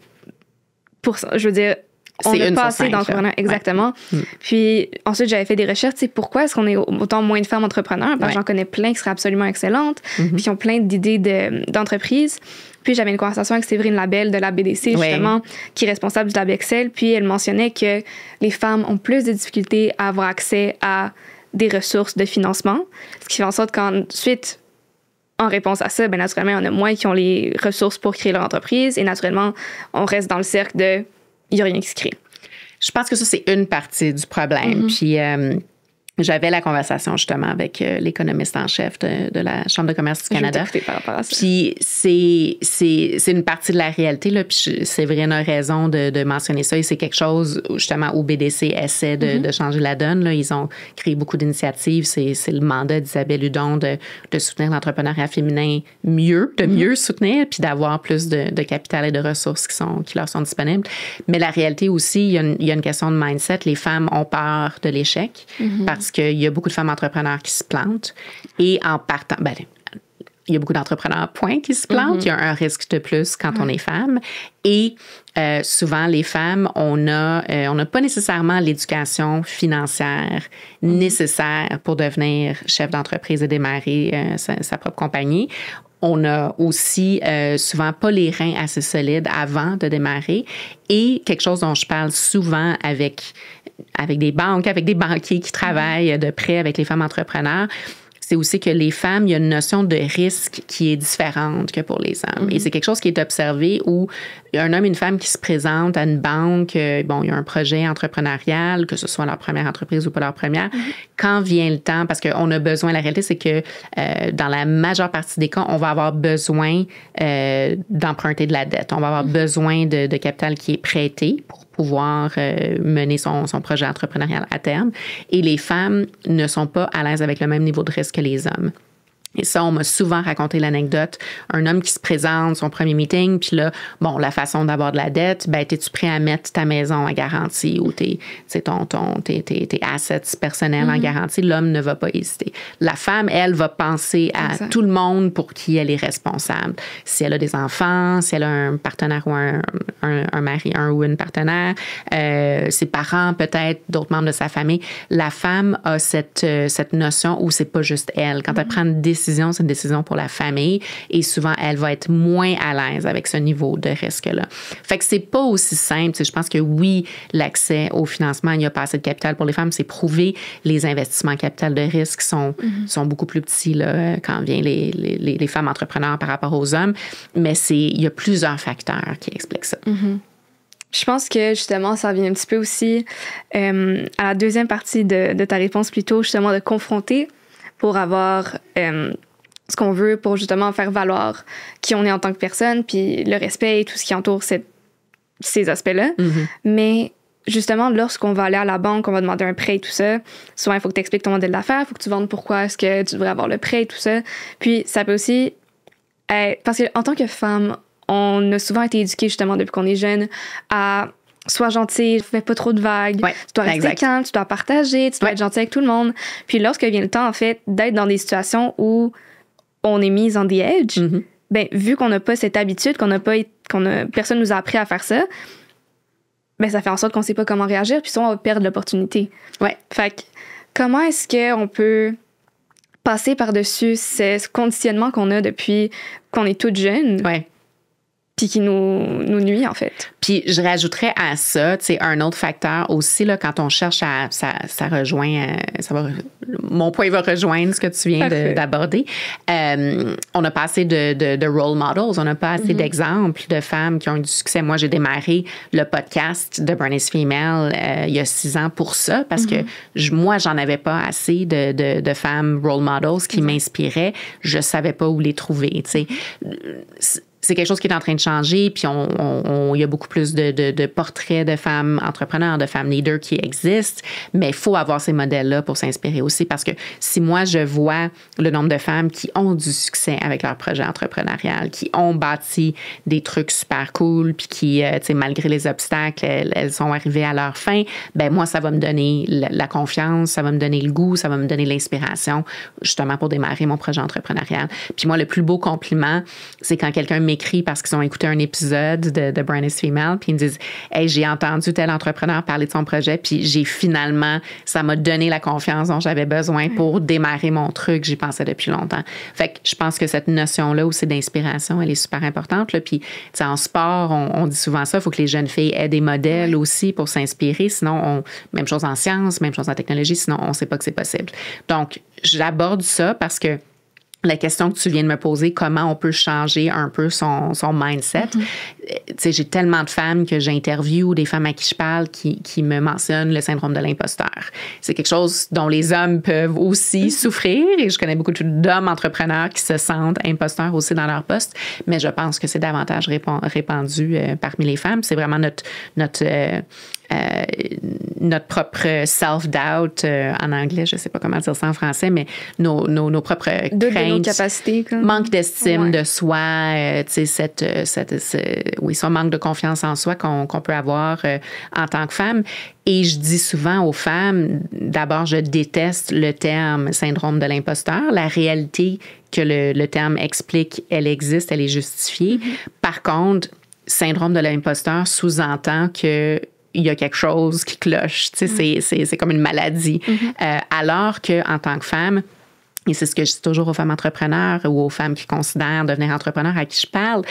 Je veux dire... On n'a pas assez d'entrepreneurs, exactement. Ouais. Puis ensuite, j'avais fait des recherches, tu sais, pourquoi est-ce qu'on est autant moins de femmes entrepreneurs? Parce que j'en connais plein qui seraient absolument excellentes, puis qui ont plein d'idées d'entreprise. Puis j'avais une conversation avec Séverine Labelle de la BDC, justement, qui est responsable du Lab Excel. Puis elle mentionnait que les femmes ont plus de difficultés à avoir accès à des ressources de financement, ce qui fait en sorte qu'ensuite, en réponse à ça, ben naturellement, il y en a moins qui ont les ressources pour créer leur entreprise. Et naturellement, on reste dans le cercle de il n'y a rien qui se crée. Je pense que ça, c'est une partie du problème. Puis, j'avais la conversation justement avec l'économiste en chef de la Chambre de commerce du Canada. Je vais par rapport à ça. Puis c'est une partie de la réalité, là. Puis Séverine a raison de mentionner ça. Et c'est quelque chose justement où BDC essaie de changer la donne. Là. Ils ont créé beaucoup d'initiatives. C'est le mandat d'Isabelle Hudon de soutenir l'entrepreneuriat féminin de mieux soutenir, puis d'avoir plus de capital et de ressources qui leur sont disponibles. Mais la réalité aussi, il y a une question de mindset. Les femmes ont peur de l'échec parce qu'il y a beaucoup de femmes entrepreneurs qui se plantent. Et en partant, il y a beaucoup d'entrepreneurs, qui se plantent. Il y a un risque de plus quand on est femme. Et souvent, les femmes, on n'a pas nécessairement l'éducation financière nécessaire pour devenir chef d'entreprise et démarrer sa propre compagnie. On n'a aussi souvent pas les reins assez solides avant de démarrer. Et quelque chose dont je parle souvent avec des banques, avec des banquiers qui travaillent de près avec les femmes entrepreneurs, c'est aussi que les femmes, il y a une notion de risque qui est différente que pour les hommes. Et c'est quelque chose qui est observé où il y a un homme et une femme qui se présentent à une banque, bon, il y a un projet entrepreneurial, que ce soit leur première entreprise ou pas leur première. Quand vient le temps, parce qu'on a besoin, la réalité, c'est que dans la majeure partie des cas, on va avoir besoin d'emprunter de la dette. On va avoir besoin de capital qui est prêté pour pouvoir mener son projet entrepreneurial à terme. Et les femmes ne sont pas à l'aise avec le même niveau de risque que les hommes. Et ça, on m'a souvent raconté l'anecdote. Un homme qui se présente, son premier meeting, puis là, bon, la façon d'avoir de la dette, ben, es-tu prêt à mettre ta maison en garantie ou tes assets personnels en garantie? L'homme ne va pas hésiter. La femme, elle, va penser à tout le monde pour qui elle est responsable. Si elle a des enfants, si elle a un partenaire ou un mari, un ou une partenaire, ses parents, peut-être, d'autres membres de sa famille. La femme a cette notion où c'est pas juste elle. Quand elle prend une décision, c'est une décision pour la famille et souvent, elle va être moins à l'aise avec ce niveau de risque-là. Fait que c'est pas aussi simple. Je pense que oui, l'accès au financement, il n'y a pas assez de capital pour les femmes, c'est prouvé. Les investissements en capital de risque sont beaucoup plus petits là, quand vient les femmes entrepreneurs par rapport aux hommes. Mais il y a plusieurs facteurs qui expliquent ça. Je pense que, justement, ça revient un petit peu aussi à la deuxième partie de ta réponse, plutôt, justement, de confronter pour avoir ce qu'on veut, pour justement faire valoir qui on est en tant que personne, puis le respect et tout ce qui entoure ces aspects-là. Mais justement, lorsqu'on va aller à la banque, on va demander un prêt et tout ça, souvent, il faut que tu expliques ton modèle d'affaires, il faut que tu vendes pourquoi est-ce que tu devrais avoir le prêt et tout ça. Puis, ça peut aussi être... Parce qu'en tant que femme, on a souvent été éduqués, justement, depuis qu'on est jeune, à... Sois gentil, fais pas trop de vagues, tu dois rester calme, tu dois partager, tu dois être gentil avec tout le monde. Puis lorsque vient le temps, en fait, d'être dans des situations où on est mise on the edge, ben, vu qu'on n'a pas cette habitude, personne nous a appris à faire ça, ben, ça fait en sorte qu'on sait pas comment réagir, puis souvent on va perdre l'opportunité. Fait que, comment est-ce qu'on peut passer par-dessus ce conditionnement qu'on a depuis qu'on est toute jeune? Puis qui nous nuit, en fait. Puis je rajouterais à ça, tu sais, un autre facteur aussi, là, quand on cherche ça rejoint, mon point va rejoindre ce que tu viens d'aborder. On n'a pas assez de role models, on n'a pas assez d'exemples de femmes qui ont eu du succès. Moi, j'ai démarré le podcast de Burn is Female il y a 6 ans pour ça, parce que moi, j'en avais pas assez de femmes role models qui m'inspiraient. Je savais pas où les trouver, tu sais. C'est quelque chose qui est en train de changer, puis il y a beaucoup plus de portraits de femmes entrepreneurs, de femmes leaders qui existent, mais il faut avoir ces modèles-là pour s'inspirer aussi, parce que si moi, je vois le nombre de femmes qui ont du succès avec leur projet entrepreneurial, qui ont bâti des trucs super cool, puis qui, tu sais, malgré les obstacles, elles sont arrivées à leur fin, ben moi, ça va me donner la confiance, ça va me donner le goût, ça va me donner l'inspiration, justement, pour démarrer mon projet entrepreneurial. Puis moi, le plus beau compliment, c'est quand quelqu'un m'écrit parce qu'ils ont écouté un épisode de Burn is Female, puis ils me disent « Hey, j'ai entendu tel entrepreneur parler de son projet, puis ça m'a donné la confiance dont j'avais besoin pour démarrer mon truc, j'y pensais depuis longtemps. » Fait que je pense que cette notion-là aussi d'inspiration, elle est super importante. Là. Puis, tu sais, en sport, on dit souvent ça, il faut que les jeunes filles aient des modèles aussi pour s'inspirer, sinon, même chose en sciences, même chose en technologie, sinon on ne sait pas que c'est possible. Donc, j'aborde ça parce que la question que tu viens de me poser, comment on peut changer un peu son mindset. Tu sais, j'ai tellement de femmes que j'interviewe, des femmes à qui je parle, qui me mentionnent le syndrome de l'imposteur. C'est quelque chose dont les hommes peuvent aussi souffrir, et je connais beaucoup d'hommes entrepreneurs qui se sentent imposteurs aussi dans leur poste, mais je pense que c'est davantage répandu parmi les femmes. C'est vraiment notre propre self-doubt, en anglais, je ne sais pas comment dire ça en français, mais nos propres craintes, de nos capacités, manque d'estime de soi, tu sais, ce manque de confiance en soi qu'on peut avoir en tant que femme. Et je dis souvent aux femmes, d'abord, je déteste le terme syndrome de l'imposteur. La réalité que le terme explique, elle existe, elle est justifiée. Par contre, syndrome de l'imposteur sous-entend que il y a quelque chose qui cloche. Tu sais, c'est comme une maladie. Alors qu'en tant que femme, et c'est ce que je dis toujours aux femmes entrepreneurs ou aux femmes qui considèrent devenir entrepreneurs à qui je parle,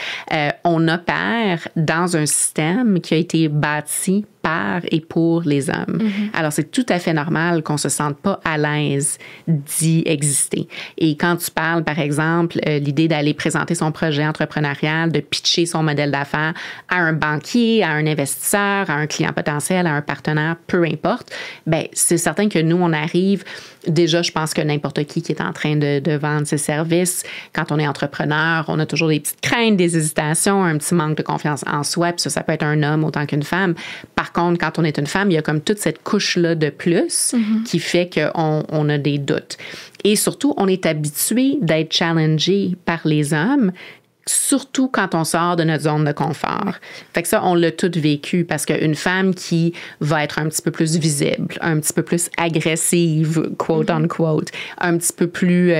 on opère dans un système qui a été bâti par et pour les hommes. Alors, c'est tout à fait normal qu'on se sente pas à l'aise d'y exister. Et quand tu parles, par exemple, l'idée d'aller présenter son projet entrepreneurial, de pitcher son modèle d'affaires à un banquier, à un investisseur, à un client potentiel, à un partenaire, peu importe, ben c'est certain que nous, on arrive. Déjà, je pense que n'importe qui est en train de vendre ses services, quand on est entrepreneur, on a toujours des petites craintes, des hésitations, un petit manque de confiance en soi, puis ça peut être un homme autant qu'une femme. Par contre, quand on est une femme, il y a comme toute cette couche-là de plus qui fait qu'on a des doutes. Et surtout, on est habitué d'être challengé par les hommes, surtout quand on sort de notre zone de confort. Fait que ça, on l'a tout vécu parce qu'une femme qui va être un petit peu plus visible, un petit peu plus agressive, quote unquote, un petit peu plus,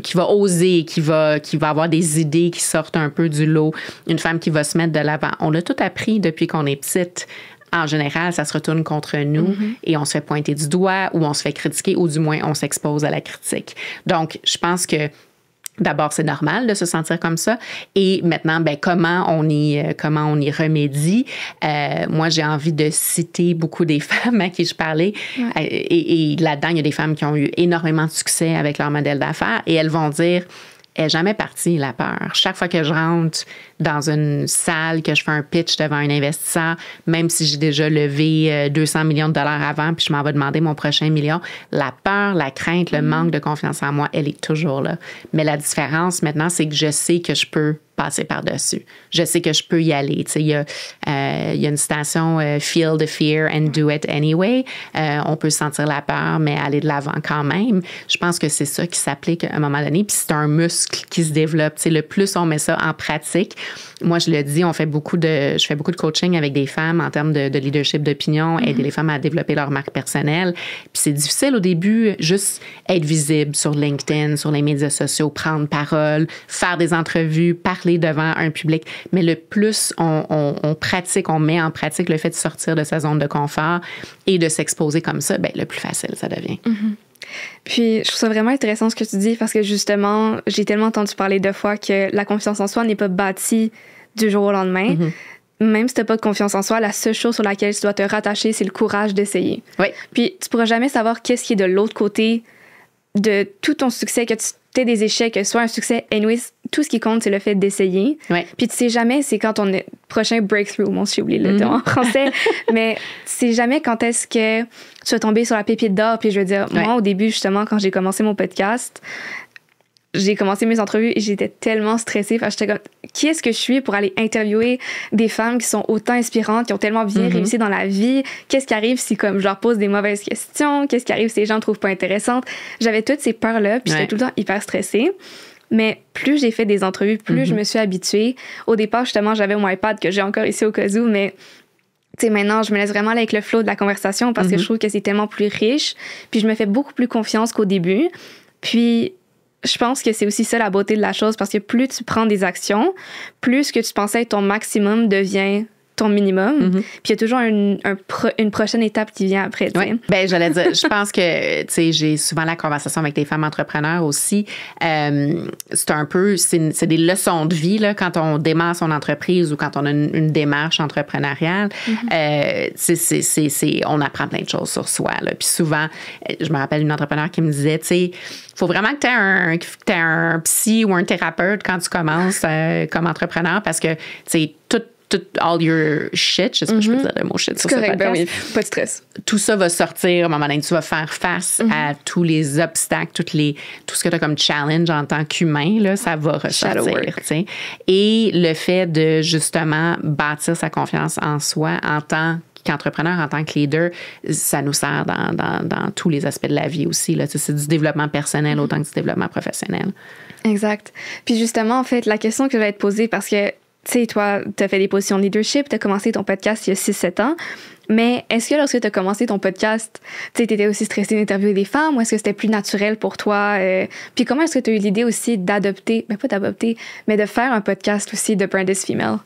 qui va oser, qui va avoir des idées qui sortent un peu du lot, une femme qui va se mettre de l'avant. On l'a tout appris depuis qu'on est petite. En général, ça se retourne contre nous et on se fait pointer du doigt ou on se fait critiquer ou du moins on s'expose à la critique. Donc, je pense que d'abord, c'est normal de se sentir comme ça. Et maintenant, ben, comment on y remédie? Moi, j'ai envie de citer beaucoup des femmes à qui je parlais. Et là-dedans, il y a des femmes qui ont eu énormément de succès avec leur modèle d'affaires et elles vont dire, elle n'est jamais partie, la peur. Chaque fois que je rentre dans une salle, que je fais un pitch devant un investisseur, même si j'ai déjà levé 200 millions de dollars avant, puis je m'en vais demander mon prochain million, la peur, la crainte, le manque de confiance en moi, elle est toujours là. Mais la différence maintenant, c'est que je sais que je peux passer par-dessus. Je sais que je peux y aller. Tu sais, il y a une citation Feel the fear and do it anyway. On peut sentir la peur, mais aller de l'avant quand même. Je pense que c'est ça qui s'applique à un moment donné. Puis c'est un muscle qui se développe. Tu sais, le plus on met ça en pratique. Moi, je le dis, je fais beaucoup de coaching avec des femmes en termes de leadership d'opinion, aider les femmes à développer leur marque personnelle. Puis c'est difficile au début, juste être visible sur LinkedIn, sur les médias sociaux, prendre parole, faire des entrevues, parler devant un public. Mais le plus on pratique, on met en pratique le fait de sortir de sa zone de confort et de s'exposer comme ça, ben, le plus facile ça devient. Puis, je trouve ça vraiment intéressant ce que tu dis parce que justement, j'ai tellement entendu parler de fois que la confiance en soi n'est pas bâtie du jour au lendemain. Même si tu n'as pas de confiance en soi, la seule chose sur laquelle tu dois te rattacher, c'est le courage d'essayer. Oui. Puis, tu pourras jamais savoir qu'est-ce qui est de l'autre côté de tout ton succès, que tu aies des échecs, que ce soit un succès. Anyways, tout ce qui compte, c'est le fait d'essayer. Ouais. Puis tu sais jamais, c'est quand ton prochain breakthrough, bon, j'ai oublié le terme en français, mais tu sais jamais quand est-ce que tu vas tomber sur la pépite d'or. Puis je veux dire, moi, au début, justement, quand j'ai commencé mon podcast, j'ai commencé mes entrevues et j'étais tellement stressée. Enfin, j'étais comme, qui est-ce que je suis pour aller interviewer des femmes qui sont autant inspirantes, qui ont tellement bien réussi dans la vie? Qu'est-ce qui arrive si comme je leur pose des mauvaises questions? Qu'est-ce qui arrive si les gens me trouvent pas intéressante? J'avais toutes ces peurs-là, puis j'étais tout le temps hyper stressée. Mais plus j'ai fait des entrevues, plus je me suis habituée. Au départ, justement, j'avais mon iPad que j'ai encore ici au cas où, mais tu sais, maintenant, je me laisse vraiment aller avec le flow de la conversation parce que je trouve que c'est tellement plus riche. Puis je me fais beaucoup plus confiance qu'au début. Puis je pense que c'est aussi ça la beauté de la chose parce que plus tu prends des actions, plus que tu pensais être ton maximum devient ton minimum. Puis il y a toujours une prochaine étape qui vient après. Ouais. Ben, j'allais dire, je pense que, tu sais, j'ai souvent la conversation avec des femmes entrepreneurs aussi. C'est un peu, c'est des leçons de vie, là, quand on démarre son entreprise ou quand on a une démarche entrepreneuriale. On apprend plein de choses sur soi, là. Puis souvent, je me rappelle une entrepreneur qui me disait, tu sais, faut vraiment que tu aies un psy ou un thérapeute quand tu commences comme entrepreneur parce que, tu sais, tout all your shit, je sais pas si je peux dire le mot shit sur ce podcast. Ben oui, pas de stress. Tout ça va sortir à un moment donné. Tu vas faire face à tous les obstacles, tout ce que tu as comme challenge en tant qu'humain, là, ça va ressortir. T'sais. Et le fait de justement bâtir sa confiance en soi en tant qu'entrepreneur, en tant que leader, ça nous sert dans tous les aspects de la vie aussi. Là. C'est du développement personnel autant que du développement professionnel. Exact. Puis justement, en fait, la question que je vais te poser, parce que tu sais, toi, tu as fait des positions de leadership, tu as commencé ton podcast il y a 6-7 ans, mais est-ce que lorsque tu as commencé ton podcast, tu étais aussi stressée d'interviewer des femmes ou est-ce que c'était plus naturel pour toi? Puis comment est-ce que tu as eu l'idée aussi d'adopter, ben pas d'adopter, mais de faire un podcast aussi de Brandish Female?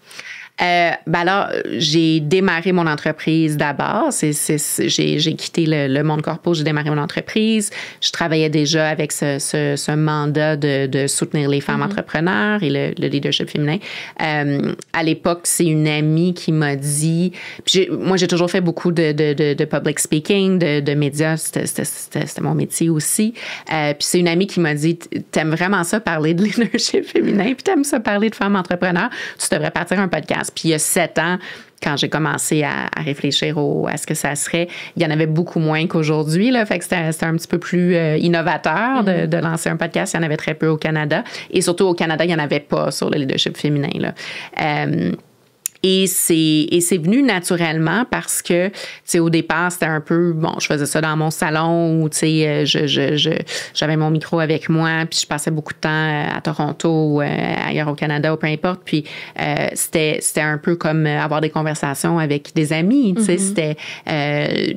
Alors, j'ai démarré mon entreprise d'abord. J'ai quitté le monde corpo, j'ai démarré mon entreprise. Je travaillais déjà avec ce mandat de soutenir les femmes entrepreneurs et le leadership féminin. À l'époque, c'est une amie qui m'a dit... Moi, j'ai toujours fait beaucoup de public speaking, de médias. C'était mon métier aussi. Puis c'est une amie qui m'a dit, t'aimes vraiment ça parler de leadership féminin, puis t'aimes ça parler de femmes entrepreneurs, tu devrais partir un podcast. Puis il y a 7 ans, quand j'ai commencé à réfléchir à ce que ça serait, il y en avait beaucoup moins qu'aujourd'hui. Là, fait que c'était un petit peu plus innovateur de lancer un podcast. Il y en avait très peu au Canada. Et surtout au Canada, il n'y en avait pas sur le leadership féminin. Là. Et c'est venu naturellement parce que, tu sais, au départ, c'était un peu, je faisais ça dans mon salon où, tu sais, j'avais mon micro avec moi, puis je passais beaucoup de temps à Toronto ou ailleurs au Canada ou peu importe. Puis c'était un peu comme avoir des conversations avec des amis, tu sais. C'était,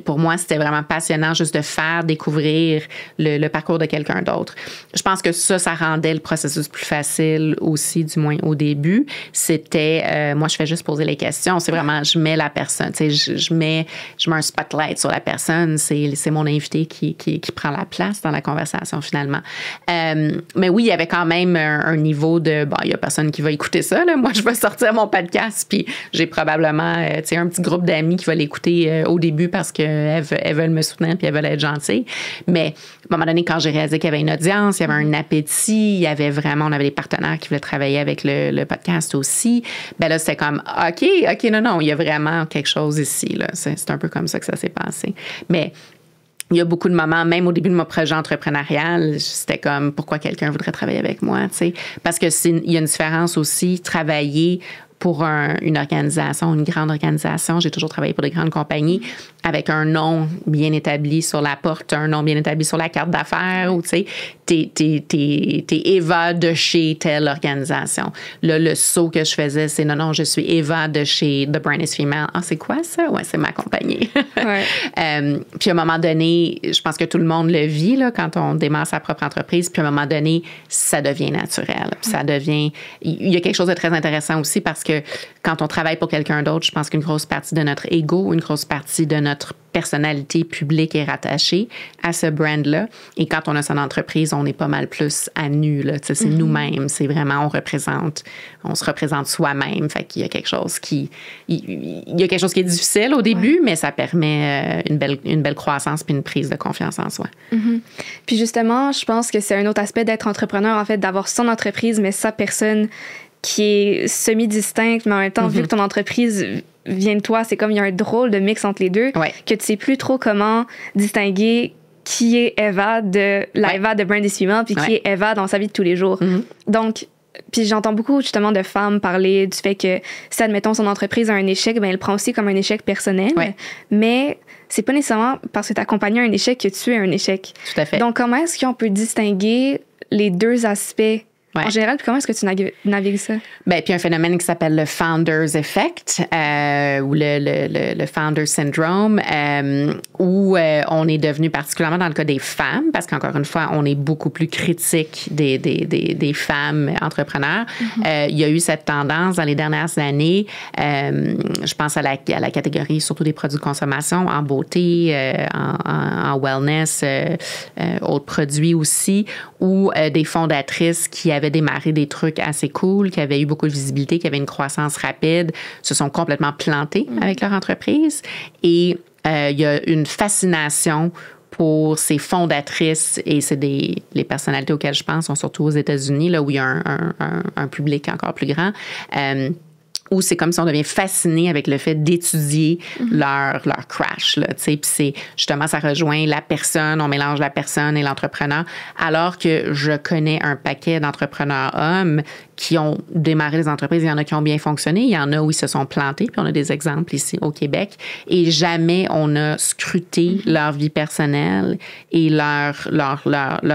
pour moi, c'était vraiment passionnant juste de faire découvrir le parcours de quelqu'un d'autre. Je pense que ça rendait le processus plus facile aussi, du moins au début. C'était, moi, je fais juste poser les questions. C'est vraiment, je mets la personne, tu sais, je mets un spotlight sur la personne. C'est mon invité qui prend la place dans la conversation finalement. Mais oui, il y avait quand même un niveau de, il y a personne qui va écouter ça, là. Moi, je vais sortir mon podcast, puis j'ai probablement, tu sais, un petit groupe d'amis qui va l'écouter au début parce qu'elles veulent me soutenir puis elles veulent être gentilles. Mais à un moment donné, quand j'ai réalisé qu'il y avait une audience, il y avait un appétit, il y avait vraiment, on avait des partenaires qui voulaient travailler avec le podcast aussi, ben là, c'était comme, OK, non, il y a vraiment quelque chose ici, là. C'est un peu comme ça que ça s'est passé. Mais il y a beaucoup de moments, même au début de mon projet entrepreneurial, c'était comme, pourquoi quelqu'un voudrait travailler avec moi, tu sais? Parce que il y a une différence aussi, travailler pour une organisation, une grande organisation. J'ai toujours travaillé pour des grandes compagnies avec un nom bien établi sur la porte, un nom bien établi sur la carte d'affaires, ou tu sais, t'es Eva de chez telle organisation. Là, le saut que je faisais, c'est non, je suis Eva de chez The Brand is Female. Ah, c'est quoi ça? Ouais, c'est ma compagnie. Ouais. Puis à un moment donné, je pense que tout le monde le vit là, quand on démarre sa propre entreprise. Puis à un moment donné, ça devient naturel. Puis ça devient... Il y a quelque chose de très intéressant aussi parce que quand on travaille pour quelqu'un d'autre, je pense qu'une grosse partie de notre ego, une grosse partie de notre personnalité publique est rattachée à ce brand-là. Et quand on a son entreprise, on est pas mal plus à nu, là. Tu sais, c'est nous-mêmes. C'est vraiment, on se représente soi-même. Fait qu'il y a quelque chose il y a quelque chose qui est difficile au début, mais ça permet une belle croissance puis une prise de confiance en soi. Puis justement, je pense que c'est un autre aspect d'être entrepreneur, en fait, d'avoir son entreprise, mais sa personne qui est semi-distincte, mais en même temps, vu que ton entreprise vient de toi, c'est comme il y a un drôle de mix entre les deux, que tu sais plus trop comment distinguer qui est Eva de la Eva de Brand is Female, puis qui est Eva dans sa vie de tous les jours. Donc, puis j'entends beaucoup justement de femmes parler du fait que si, admettons, son entreprise a un échec, ben elle le prend aussi comme un échec personnel, mais c'est pas nécessairement parce que tu accompagnes un échec que tu es un échec. Tout à fait. Donc, comment est-ce qu'on peut distinguer les deux aspects en général, puis comment est-ce que tu navigues ça? Bien, puis un phénomène qui s'appelle le Founders Effect ou le Founder Syndrome, où on est devenu, particulièrement dans le cas des femmes, parce qu'encore une fois, on est beaucoup plus critique des femmes entrepreneurs. Il y a eu cette tendance dans les dernières années, je pense à la catégorie surtout des produits de consommation, en beauté, en wellness, autres produits aussi, ou des fondatrices qui avaient démarré des trucs assez cool, qui avaient eu beaucoup de visibilité, qui avaient une croissance rapide, se sont complètement plantées avec leur entreprise. Et il y a une fascination pour ces fondatrices, et c'est les personnalités auxquelles je pense sont surtout aux États-Unis, là où il y a un public encore plus grand, où c'est comme si on devient fasciné avec le fait d'étudier leur crash, là, tu sais. Puis c'est, justement, ça rejoint la personne, on mélange la personne et l'entrepreneur, alors que je connais un paquet d'entrepreneurs hommes qui ont démarré des entreprises. Il y en a qui ont bien fonctionné, il y en a où ils se sont plantés, puis on a des exemples ici au Québec, et jamais on a scruté leur vie personnelle et leur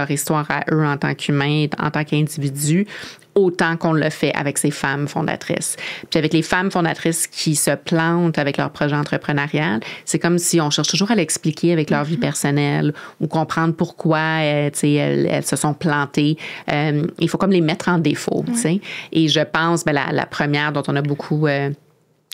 histoire à eux en tant qu'humains, en tant qu'individus, autant qu'on le fait avec ces femmes fondatrices. Puis avec les femmes fondatrices qui se plantent avec leur projet entrepreneurial, c'est comme si on cherche toujours à l'expliquer avec leur vie personnelle ou comprendre pourquoi elles se sont plantées. Il faut comme les mettre en défaut, tu sais. Et je pense, la première dont on a beaucoup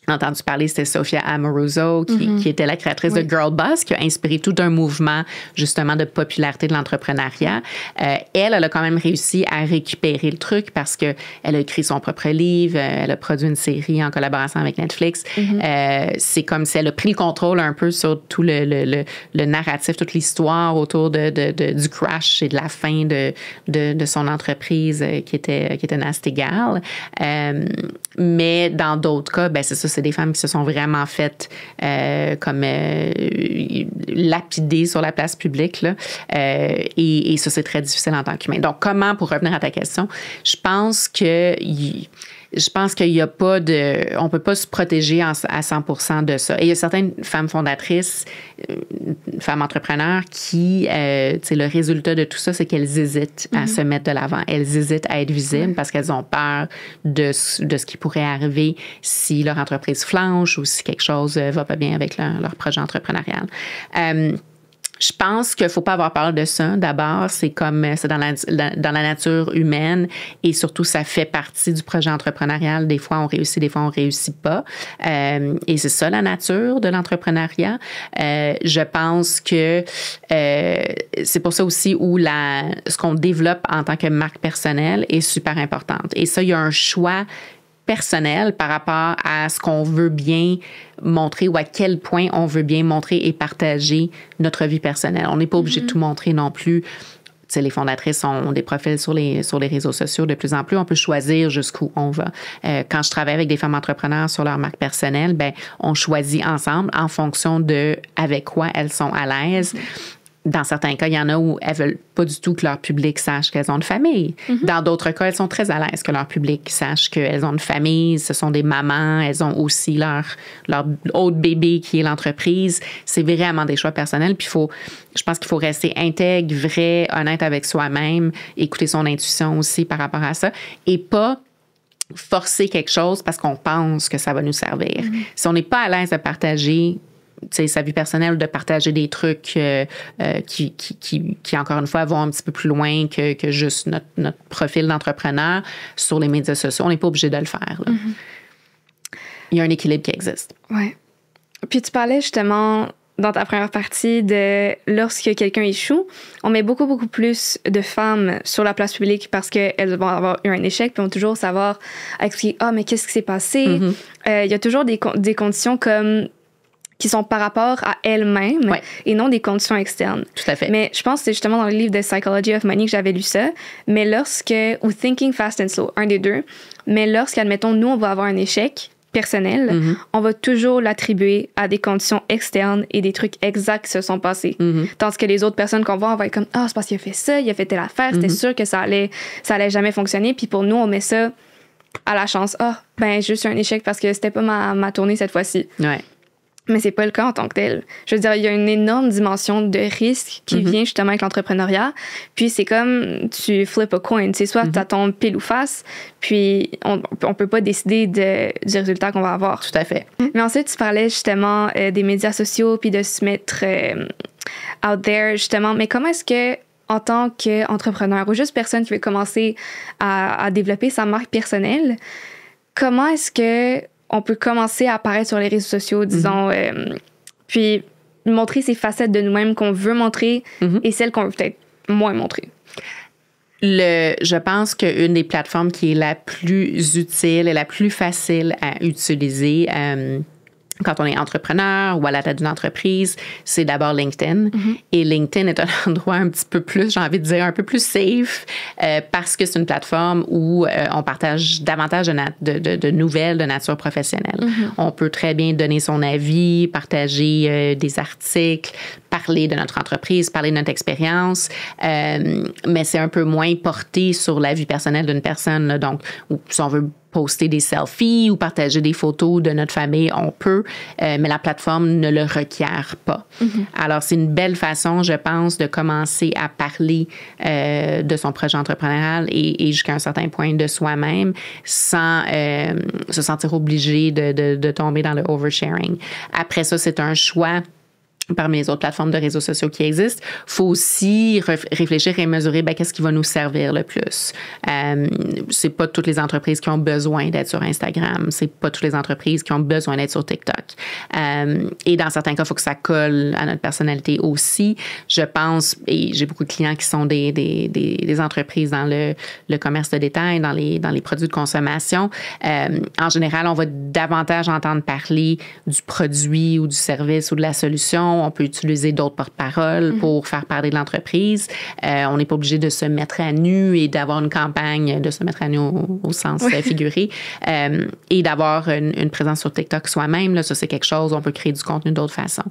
entendu parler, c'était Sophia Amoruso, qui était la créatrice de Girl Boss, qui a inspiré tout un mouvement, justement, de popularité de l'entrepreneuriat. Elle a quand même réussi à récupérer le truc parce que elle a écrit son propre livre, elle a produit une série en collaboration avec Netflix. C'est comme si elle a pris le contrôle un peu sur tout le narratif, toute l'histoire autour du crash et de la fin de son entreprise qui était Nastigal. Mais dans d'autres cas, ben c'est ça, c'est des femmes qui se sont vraiment faites lapider sur la place publique, là. Et ça, c'est très difficile en tant qu'humain. Donc, comment, pour revenir à ta question, je pense qu'il y a pas de... On peut pas se protéger à 100% de ça. Et il y a certaines femmes fondatrices, femmes entrepreneurs qui, le résultat de tout ça, c'est qu'elles hésitent à se mettre de l'avant. Elles hésitent à être visibles parce qu'elles ont peur de ce qui pourrait arriver si leur entreprise flanche ou si quelque chose va pas bien avec leur projet entrepreneurial. Je pense qu'il ne faut pas avoir peur de ça. D'abord, c'est dans la nature humaine et surtout, ça fait partie du projet entrepreneurial. Des fois, on réussit, des fois, on ne réussit pas. Et c'est ça, la nature de l'entrepreneuriat. Je pense que c'est pour ça aussi où ce qu'on développe en tant que marque personnelle est super importante. Et ça, il y a un choix personnel par rapport à ce qu'on veut bien montrer ou à quel point on veut bien montrer et partager notre vie personnelle. On n'est pas obligé de tout montrer non plus. Tu sais, les fondatrices ont des profils sur les réseaux sociaux de plus en plus. On peut choisir jusqu'où on va. Quand je travaille avec des femmes entrepreneurs sur leur marque personnelle, ben on choisit ensemble en fonction de avec quoi elles sont à l'aise. Dans certains cas, il y en a où elles veulent pas du tout que leur public sache qu'elles ont une famille. Dans d'autres cas, elles sont très à l'aise que leur public sache qu'elles ont une famille. Ce sont des mamans. Elles ont aussi leur autre bébé qui est l'entreprise. C'est vraiment des choix personnels. Puis je pense qu'il faut rester intègre, vrai, honnête avec soi-même, écouter son intuition aussi par rapport à ça et pas forcer quelque chose parce qu'on pense que ça va nous servir. Si on n'est pas à l'aise de partager sa vie personnelle, de partager des trucs qui, encore une fois, vont un petit peu plus loin que juste notre profil d'entrepreneur sur les médias sociaux. On n'est pas obligé de le faire. Là. Il y a un équilibre qui existe. Oui. Puis tu parlais justement dans ta première partie de lorsque quelqu'un échoue, on met beaucoup, beaucoup plus de femmes sur la place publique parce qu'elles vont avoir eu un échec puis vont toujours savoir expliquer « Ah, mais qu'est-ce qui s'est passé? Il y a toujours des conditions comme qui sont par rapport à elles-mêmes et non des conditions externes. Tout à fait. Mais je pense que c'est justement dans le livre The Psychology of Money que j'avais lu ça. Mais ou Thinking Fast and Slow, un des deux. Mais admettons, nous, on va avoir un échec personnel, on va toujours l'attribuer à des conditions externes et des trucs exacts qui se sont passés. Tandis que les autres personnes qu'on voit, on va être comme « Ah, c'est parce qu'il a fait ça, il a fait telle affaire, c'était sûr que ça allait jamais fonctionner. » Puis pour nous, on met ça à la chance. « Ah, ben juste un échec parce que c'était pas ma tournée cette fois-ci. » Ouais. Mais c'est pas le cas en tant que tel. Je veux dire, il y a une énorme dimension de risque qui vient justement avec l'entrepreneuriat. Puis c'est comme tu flippes a coin. Tu sais, soit t'as ton pile ou face, puis on peut pas décider du résultat qu'on va avoir. Tout à fait. Mais ensuite, tu parlais justement des médias sociaux puis de se mettre out there, justement. Mais comment est-ce que, en tant qu'entrepreneur ou juste personne qui veut commencer à développer sa marque personnelle, comment est-ce que on peut commencer à apparaître sur les réseaux sociaux, disons, puis montrer ces facettes de nous-mêmes qu'on veut montrer et celles qu'on veut peut-être moins montrer? Je pense qu'une des plateformes qui est la plus utile et la plus facile à utiliser quand on est entrepreneur ou à la tête d'une entreprise, c'est d'abord LinkedIn. Et LinkedIn est un endroit un petit peu plus, j'ai envie de dire, un peu plus safe parce que c'est une plateforme où on partage davantage de nouvelles de nature professionnelle. On peut très bien donner son avis, partager des articles, parler de notre entreprise, parler de notre expérience, mais c'est un peu moins porté sur la vie personnelle d'une personne. Là. Donc, si on veut poster des selfies ou partager des photos de notre famille, on peut, mais la plateforme ne le requiert pas. Alors, c'est une belle façon, je pense, de commencer à parler de son projet entrepreneurial et jusqu'à un certain point de soi-même sans se sentir obligé de tomber dans le oversharing. Après ça, c'est un choix parmi les autres plateformes de réseaux sociaux qui existent, faut aussi réfléchir et mesurer qu'est-ce qui va nous servir le plus. C'est pas toutes les entreprises qui ont besoin d'être sur Instagram, c'est pas toutes les entreprises qui ont besoin d'être sur TikTok. Et dans certains cas, il faut que ça colle à notre personnalité aussi. Je pense, et j'ai beaucoup de clients qui sont des entreprises dans le commerce de détail, dans les produits de consommation. En général, on va davantage entendre parler du produit ou du service ou de la solution. On peut utiliser d'autres porte-paroles pour faire parler de l'entreprise. On n'est pas obligé de se mettre à nu et d'avoir une campagne de se mettre à nu au sens figuré. Et d'avoir une présence sur TikTok soi-même, là, ça, c'est quelque chose, on peut créer du contenu d'autres façons.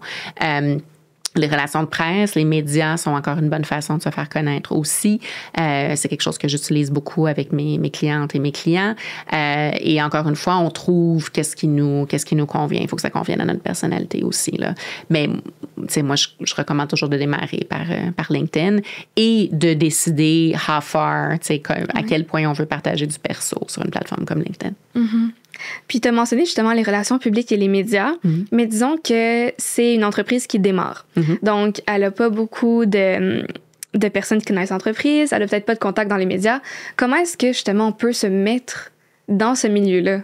Les relations de presse, les médias sont encore une bonne façon de se faire connaître aussi. C'est quelque chose que j'utilise beaucoup avec mes clientes et mes clients. Et encore une fois, on trouve qu'est-ce qui nous convient. Il faut que ça convienne à notre personnalité aussi, là. Mais, tu sais, moi, je recommande toujours de démarrer par LinkedIn et de décider how far, tu sais, à quel point on veut partager du perso sur une plateforme comme LinkedIn. Mm-hmm. Puis tu as mentionné justement les relations publiques et les médias, mais disons que c'est une entreprise qui démarre. Donc, elle n'a pas beaucoup de personnes qui connaissent l'entreprise, elle n'a peut-être pas de contact dans les médias. Comment est-ce que justement on peut se mettre dans ce milieu-là?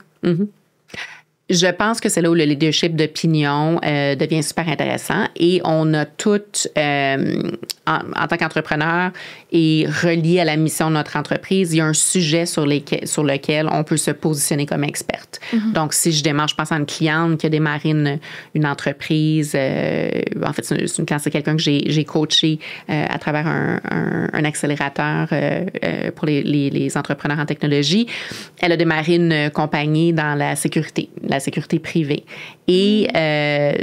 Je pense que c'est là où le leadership d'opinion devient super intéressant et on a toutes, en tant qu'entrepreneur et relié à la mission de notre entreprise, il y a un sujet sur lequel on peut se positionner comme experte. Donc, si je démarre, je pense à une cliente qui a démarré une entreprise, en fait, c'est quelqu'un que j'ai coaché à travers un accélérateur pour les entrepreneurs en technologie. Elle a démarré une compagnie dans la sécurité privée. Et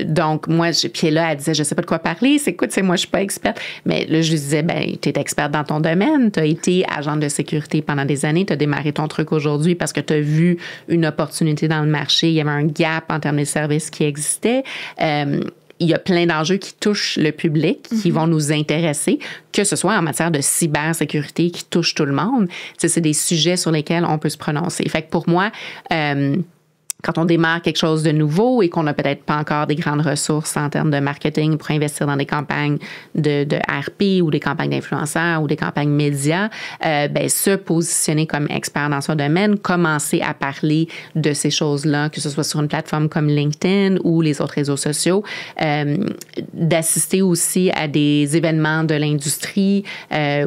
donc, moi, puis là, elle disait, je sais pas de quoi parler. C'est quoi, tu sais, moi, je suis pas experte. Mais là, je lui disais, tu es experte dans ton domaine. Tu as été agente de sécurité pendant des années. Tu as démarré ton truc aujourd'hui parce que tu as vu une opportunité dans le marché. Il y avait un gap en termes de services qui existait. Il y a plein d'enjeux qui touchent le public, qui vont nous intéresser, que ce soit en matière de cybersécurité qui touche tout le monde. Tu sais, c'est des sujets sur lesquels on peut se prononcer. Fait que pour moi, quand on démarre quelque chose de nouveau et qu'on n'a peut-être pas encore des grandes ressources en termes de marketing pour investir dans des campagnes de RP ou des campagnes d'influenceurs ou des campagnes médias, se positionner comme expert dans son domaine, commencer à parler de ces choses-là, que ce soit sur une plateforme comme LinkedIn ou les autres réseaux sociaux, d'assister aussi à des événements de l'industrie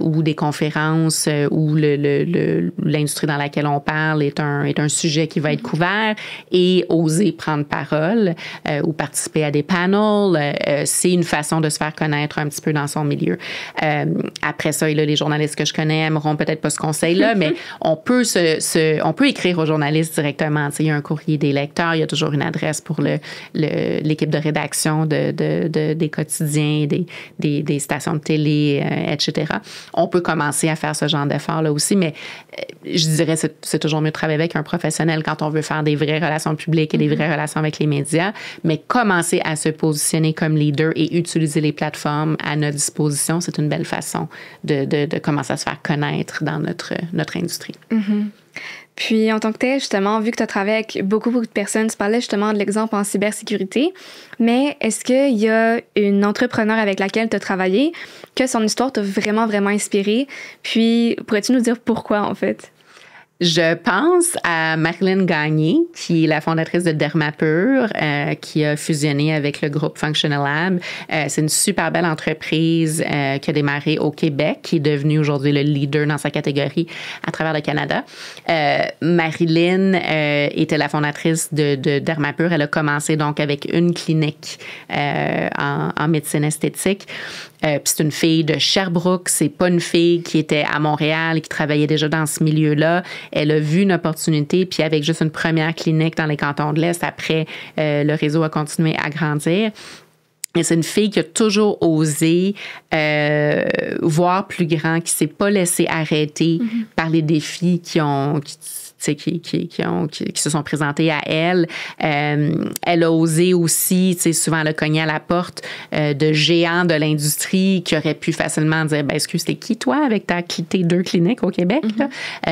ou des conférences où l'industrie dans laquelle on parle est un sujet qui va être couvert et oser prendre parole ou participer à des panels, c'est une façon de se faire connaître un petit peu dans son milieu. Après ça, les journalistes que je connais aimeront peut-être pas ce conseil-là, mais on peut écrire aux journalistes directement. Tu sais, il y a un courrier des lecteurs, il y a toujours une adresse pour l'équipe de rédaction des quotidiens, des stations de télé, etc. On peut commencer à faire ce genre d'efforts-là aussi, mais je dirais que c'est toujours mieux de travailler avec un professionnel quand on veut faire des vraies relations publiques et des vraies relations avec les médias, mais commencer à se positionner comme leader et utiliser les plateformes à notre disposition, c'est une belle façon de commencer à se faire connaître dans notre industrie. Puis, en tant que tel, justement, vu que tu as travaillé avec beaucoup de personnes, tu parlais justement de l'exemple en cybersécurité, mais est-ce qu'il y a une entrepreneur avec laquelle tu as travaillé que son histoire t'a vraiment, vraiment inspiré? Puis, pourrais-tu nous dire pourquoi, en fait? Je pense à Marilyn Gagné, qui est la fondatrice de Dermapur, qui a fusionné avec le groupe Functional Lab. C'est une super belle entreprise qui a démarré au Québec, qui est devenue aujourd'hui le leader dans sa catégorie à travers le Canada. Marilyn était la fondatrice de Dermapur. Elle a commencé donc avec une clinique en médecine esthétique. Puis c'est une fille de Sherbrooke, c'est pas une fille qui était à Montréal et qui travaillait déjà dans ce milieu-là. Elle a vu une opportunité, puis avec juste une première clinique dans les cantons de l'Est, après, le réseau a continué à grandir. Et c'est une fille qui a toujours osé voir plus grand, qui s'est pas laissée arrêter par les défis qui se sont présentés à elle. Elle a osé aussi, souvent elle a cogné à la porte de géants de l'industrie qui auraient pu facilement dire, excuse, t'es qui toi avec tes 2 cliniques au Québec? Là?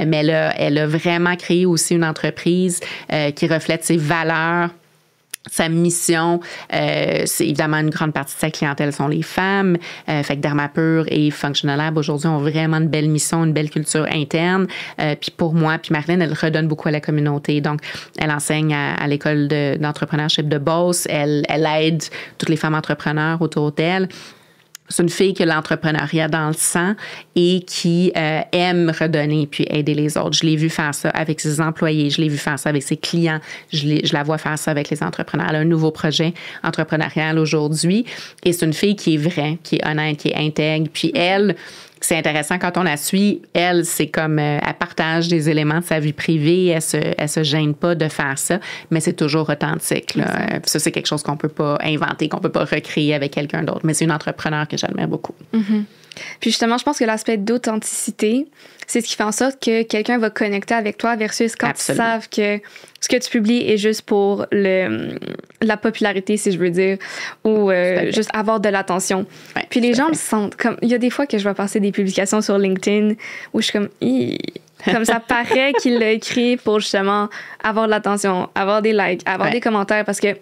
Mais elle a vraiment créé aussi une entreprise qui reflète ses valeurs Sa mission, c'est évidemment une grande partie de sa clientèle sont les femmes. Fait que Dermapur et Functional Lab aujourd'hui ont vraiment une belle mission, une belle culture interne. Puis pour moi, puis Marilyn, elle redonne beaucoup à la communauté. Donc, elle enseigne à l'école d'entrepreneurship de Beauce. Elle aide toutes les femmes entrepreneurs autour d'elle. C'est une fille qui a l'entrepreneuriat dans le sang et qui aime redonner puis aider les autres. Je l'ai vu faire ça avec ses employés, je l'ai vu faire ça avec ses clients, je la vois faire ça avec les entrepreneurs. Elle a un nouveau projet entrepreneurial aujourd'hui et c'est une fille qui est vraie, qui est honnête, qui est intègre. Puis elle, c'est intéressant quand on la suit. Elle, c'est comme elle partage des éléments de sa vie privée. Elle se gêne pas de faire ça, mais c'est toujours authentique. Là. Ça, c'est quelque chose qu'on peut pas inventer, qu'on peut pas recréer avec quelqu'un d'autre. Mais c'est une entrepreneur que j'admire beaucoup. Mm-hmm. Puis justement, je pense que l'aspect d'authenticité, c'est ce qui fait en sorte que quelqu'un va connecter avec toi versus quand ils savent que ce que tu publies est juste pour la popularité, si je veux dire, ou juste avoir de l'attention. Ouais, puis les gens le sentent. Comme il y a des fois que je vais passer des publications sur LinkedIn où je suis comme... Comme ça paraît qu'il l'a écrit pour justement avoir de l'attention, avoir des likes, avoir des commentaires, parce que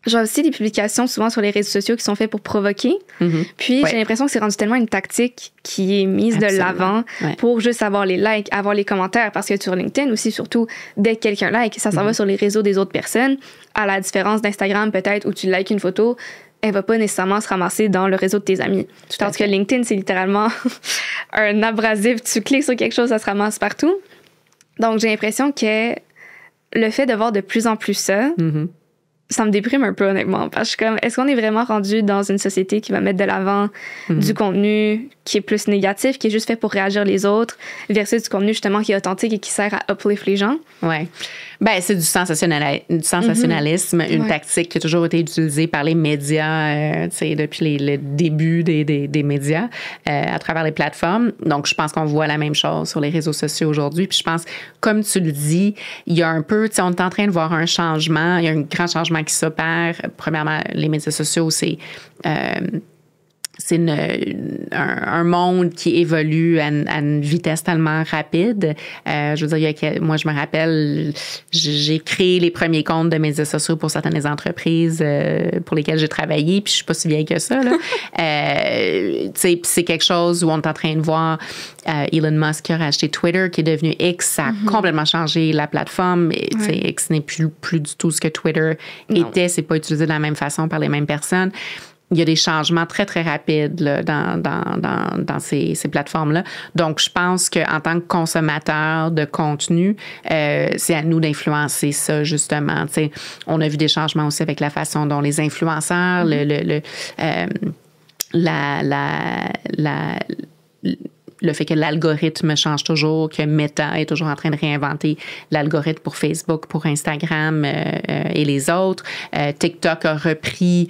j'ai aussi des publications souvent sur les réseaux sociaux qui sont faites pour provoquer. Mm-hmm. Puis j'ai l'impression que c'est rendu tellement une tactique qui est mise de l'avant pour juste avoir les likes, avoir les commentaires. Parce que sur LinkedIn aussi, surtout, dès que quelqu'un like, ça s'en va sur les réseaux des autres personnes. À la différence d'Instagram, peut-être, où tu likes une photo, elle va pas nécessairement se ramasser dans le réseau de tes amis. Tandis que LinkedIn, c'est littéralement un abrasif. Tu cliques sur quelque chose, ça se ramasse partout. Donc j'ai l'impression que le fait de voir de plus en plus ça... Mm-hmm. Ça me déprime un peu, honnêtement. Parce que est-ce qu'on est vraiment rendu dans une société qui va mettre de l'avant du contenu qui est plus négatif, qui est juste fait pour réagir les autres, versus du contenu, justement, qui est authentique et qui sert à uplift les gens? Oui. Ben c'est du sensationnalisme, une tactique qui a toujours été utilisée par les médias, depuis le début des médias, à travers les plateformes. Donc, je pense qu'on voit la même chose sur les réseaux sociaux aujourd'hui. Puis je pense, comme tu le dis, il y a un peu, on est en train de voir un changement, il y a un grand changement qui s'opère. Premièrement, les médias sociaux, c'est un monde qui évolue à une vitesse tellement rapide. Je veux dire, moi, je me rappelle, j'ai créé les premiers comptes de médias sociaux pour certaines des entreprises pour lesquelles j'ai travaillé, puis je suis pas si vieille que ça. Là. C'est quelque chose où on est en train de voir Elon Musk qui a racheté Twitter, qui est devenu X. Ça a complètement changé la plateforme. X n'est plus du tout ce que Twitter était. C'est pas utilisé de la même façon par les mêmes personnes. Il y a des changements très, très rapides là, dans ces plateformes-là. Donc, je pense qu'en tant que consommateur de contenu, c'est à nous d'influencer ça, justement. T'sais, on a vu des changements aussi avec la façon dont les influenceurs, le fait que l'algorithme change toujours, que Meta est toujours en train de réinventer l'algorithme pour Facebook, pour Instagram et les autres. TikTok a repris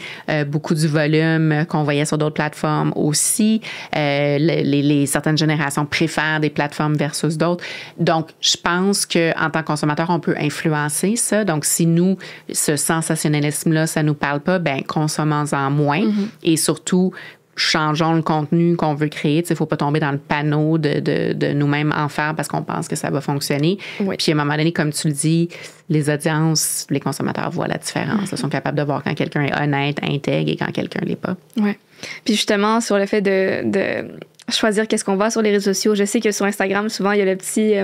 beaucoup du volume qu'on voyait sur d'autres plateformes aussi. Certaines générations préfèrent des plateformes versus d'autres. Donc, je pense qu'en tant que consommateur, on peut influencer ça. Donc, si nous, ce sensationnalisme-là, ça nous parle pas, ben consommons-en moins. Et surtout, changeons le contenu qu'on veut créer. Il ne faut pas tomber dans le panneau de nous-mêmes en faire parce qu'on pense que ça va fonctionner. Oui. Puis à un moment donné, comme tu le dis, les audiences, les consommateurs voient la différence. Ils sont capables de voir quand quelqu'un est honnête, intègre et quand quelqu'un ne l'est pas. Oui. Puis justement, sur le fait de choisir qu'est-ce qu'on voit sur les réseaux sociaux, je sais que sur Instagram, souvent, il y a le petit...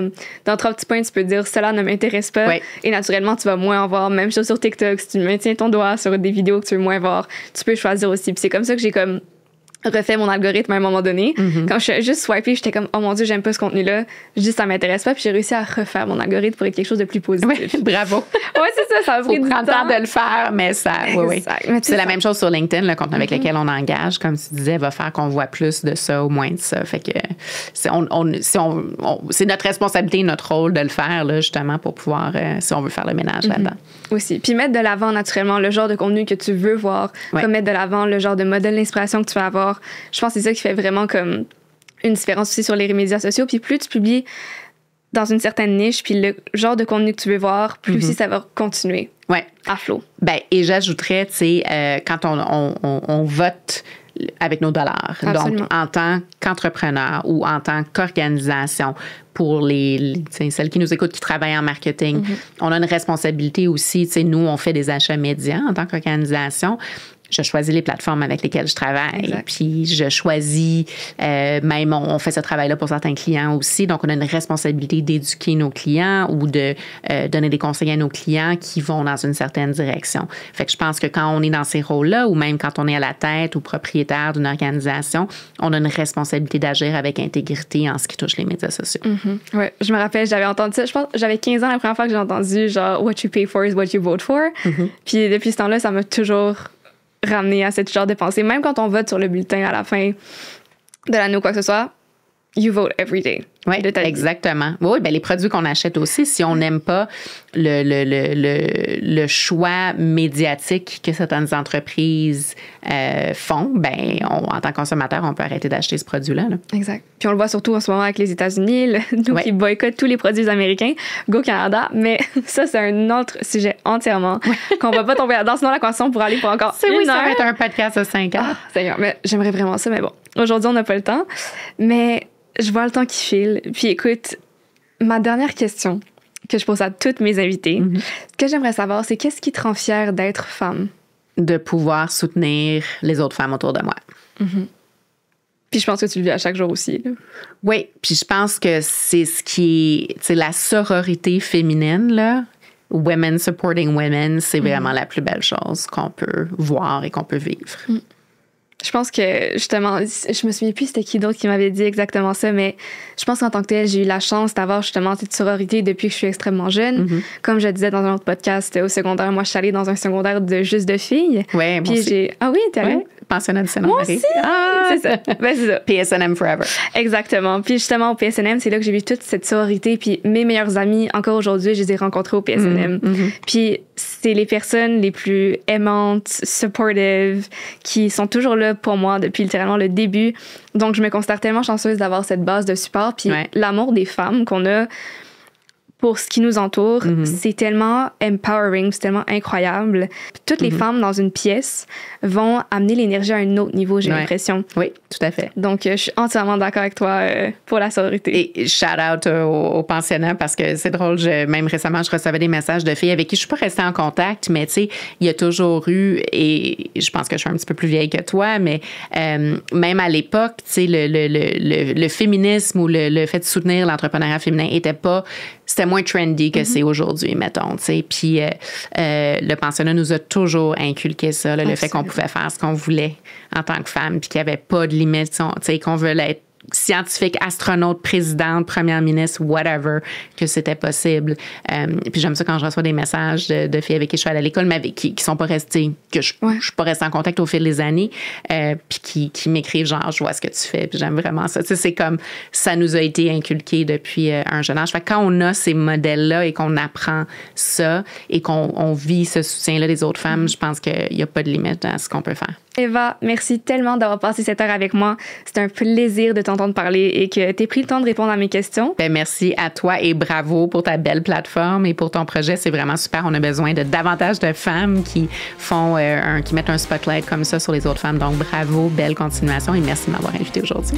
dans 3 petits points, tu peux dire « cela ne m'intéresse pas oui. » et naturellement, tu vas moins en voir. Même chose sur TikTok, si tu maintiens ton doigt sur des vidéos que tu veux moins voir, tu peux choisir aussi. Puis c'est comme ça que j'ai comme refait mon algorithme à un moment donné. Quand je suis juste swipée, j'étais comme, oh mon Dieu, j'aime pas ce contenu-là. Je dis, ça m'intéresse pas. Puis j'ai réussi à refaire mon algorithme pour être quelque chose de plus positif. Oui, bravo. Ouais, c'est ça. Ça a pris du temps. Faut prendre le temps de le faire, mais ça, oui. C'est la même chose sur LinkedIn, le contenu avec lequel on engage. Comme tu disais, va faire qu'on voit plus de ça ou moins de ça. Fait que c'est notre responsabilité, notre rôle de le faire, là, justement, pour pouvoir, si on veut faire le ménage là-dedans. Aussi. Puis mettre de l'avant, naturellement, le genre de contenu que tu veux voir. Comme mettre de l'avant le genre de modèle d'inspiration que tu vas avoir. Je pense que c'est ça qui fait vraiment comme une différence aussi sur les médias sociaux. Puis plus tu publies dans une certaine niche, puis le genre de contenu que tu veux voir, plus aussi ça va continuer à flot. Ben, et j'ajouterais, tu sais, quand on vote avec nos dollars. Absolument. Donc, en tant qu'entrepreneur ou en tant qu'organisation, pour celles qui nous écoutent, qui travaillent en marketing, on a une responsabilité aussi. Nous, on fait des achats médias en tant qu'organisation. Je choisis les plateformes avec lesquelles je travaille. Exact. Puis je choisis, même on fait ce travail-là pour certains clients aussi. Donc, on a une responsabilité d'éduquer nos clients ou de donner des conseils à nos clients qui vont dans une certaine direction. Fait que je pense que quand on est dans ces rôles-là, ou même quand on est à la tête ou propriétaire d'une organisation, on a une responsabilité d'agir avec intégrité en ce qui touche les médias sociaux. Ouais, je me rappelle, j'avais entendu ça. Je pense j'avais 15 ans la première fois que j'ai entendu genre what you pay for is what you vote for. Puis depuis ce temps-là, ça m'a toujours ramené à ce genre de pensée. Même quand on vote sur le bulletin à la fin de l'année ou quoi que ce soit, you vote every day. Oui, exactement. Oui, ben les produits qu'on achète aussi, si on n'aime pas le choix médiatique que certaines entreprises font, ben en tant que consommateur, on peut arrêter d'acheter ce produit-là. Là. Exact. Puis on le voit surtout en ce moment avec les États-Unis, nous qui boycottent tous les produits américains. Go Canada. Mais ça, c'est un autre sujet entièrement qu'on va pas tomber dans. Sinon, la conversation pour aller pour encore une heure. Ça va être un podcast de 5 ans. Seigneur, mais j'aimerais vraiment ça. Mais bon, aujourd'hui, on n'a pas le temps. Mais je vois le temps qui file. Puis écoute, ma dernière question que je pose à toutes mes invités, ce que j'aimerais savoir, c'est qu'est-ce qui te rend fière d'être femme? De pouvoir soutenir les autres femmes autour de moi. Puis je pense que tu le vis à chaque jour aussi. Là. Oui, puis je pense que c'est ce qui est, c'est la sororité féminine, là. Women supporting women, c'est vraiment la plus belle chose qu'on peut voir et qu'on peut vivre. Je pense que, justement, je me souviens plus c'était qui d'autre qui m'avait dit exactement ça, mais je pense qu'en tant que telle, j'ai eu la chance d'avoir justement cette sororité depuis que je suis extrêmement jeune. Comme je disais dans un autre podcast au secondaire, moi, je suis allée dans un secondaire de juste de filles. Oui, moi aussi. Ah oui, t'es allée? Ouais. Pensionnat du Sénat. Moi aussi! C'est ça. Ben, c'est ça. PSNM Forever. Exactement. Puis justement, au PSNM, c'est là que j'ai vu toute cette sororité. Puis mes meilleurs amis, encore aujourd'hui, je les ai rencontrés au PSNM. Puis c'est les personnes les plus aimantes, supportive, qui sont toujours là pour moi depuis littéralement le début. Donc, je me considère tellement chanceuse d'avoir cette base de support. Puis l'amour des femmes qu'on a pour ce qui nous entoure, c'est tellement empowering, c'est tellement incroyable. Toutes les femmes dans une pièce vont amener l'énergie à un autre niveau, j'ai l'impression. Oui, tout à fait. Donc, je suis entièrement d'accord avec toi pour la sororité. Et shout-out au pensionnat parce que c'est drôle, même récemment, je recevais des messages de filles avec qui je suis pas restée en contact, mais tu sais, il y a toujours eu, et je pense que je suis un petit peu plus vieille que toi, mais même à l'époque, tu sais, le féminisme ou le fait de soutenir l'entrepreneuriat féminin c'était moins trendy que c'est aujourd'hui, mettons, tu sais. Puis le pensionnat nous a toujours inculqué ça, là, le fait qu'on pouvait faire ce qu'on voulait en tant que femme, puis qu'il n'y avait pas de limite, tu sais, qu'on veut être scientifique, astronaute, présidente, première ministre, whatever, que c'était possible. Puis j'aime ça quand je reçois des messages de filles avec qui je suis allée à l'école, mais avec qui sont pas restées, que je suis pas restée en contact au fil des années, puis qui m'écrivent genre, je vois ce que tu fais, puis j'aime vraiment ça. Tu sais, c'est comme, ça nous a été inculqué depuis un jeune âge. Fait que quand on a ces modèles-là et qu'on apprend ça et qu'on vit ce soutien-là des autres femmes, je pense qu'il n'y a pas de limite à ce qu'on peut faire. Eva, merci tellement d'avoir passé cette heure avec moi. C'était un plaisir de t'entendre parler et que tu aies pris le temps de répondre à mes questions. Ben, merci à toi et bravo pour ta belle plateforme et pour ton projet. C'est vraiment super. On a besoin de davantage de femmes qui font qui mettent un spotlight comme ça sur les autres femmes. Donc, bravo, belle continuation et merci de m'avoir invitée aujourd'hui.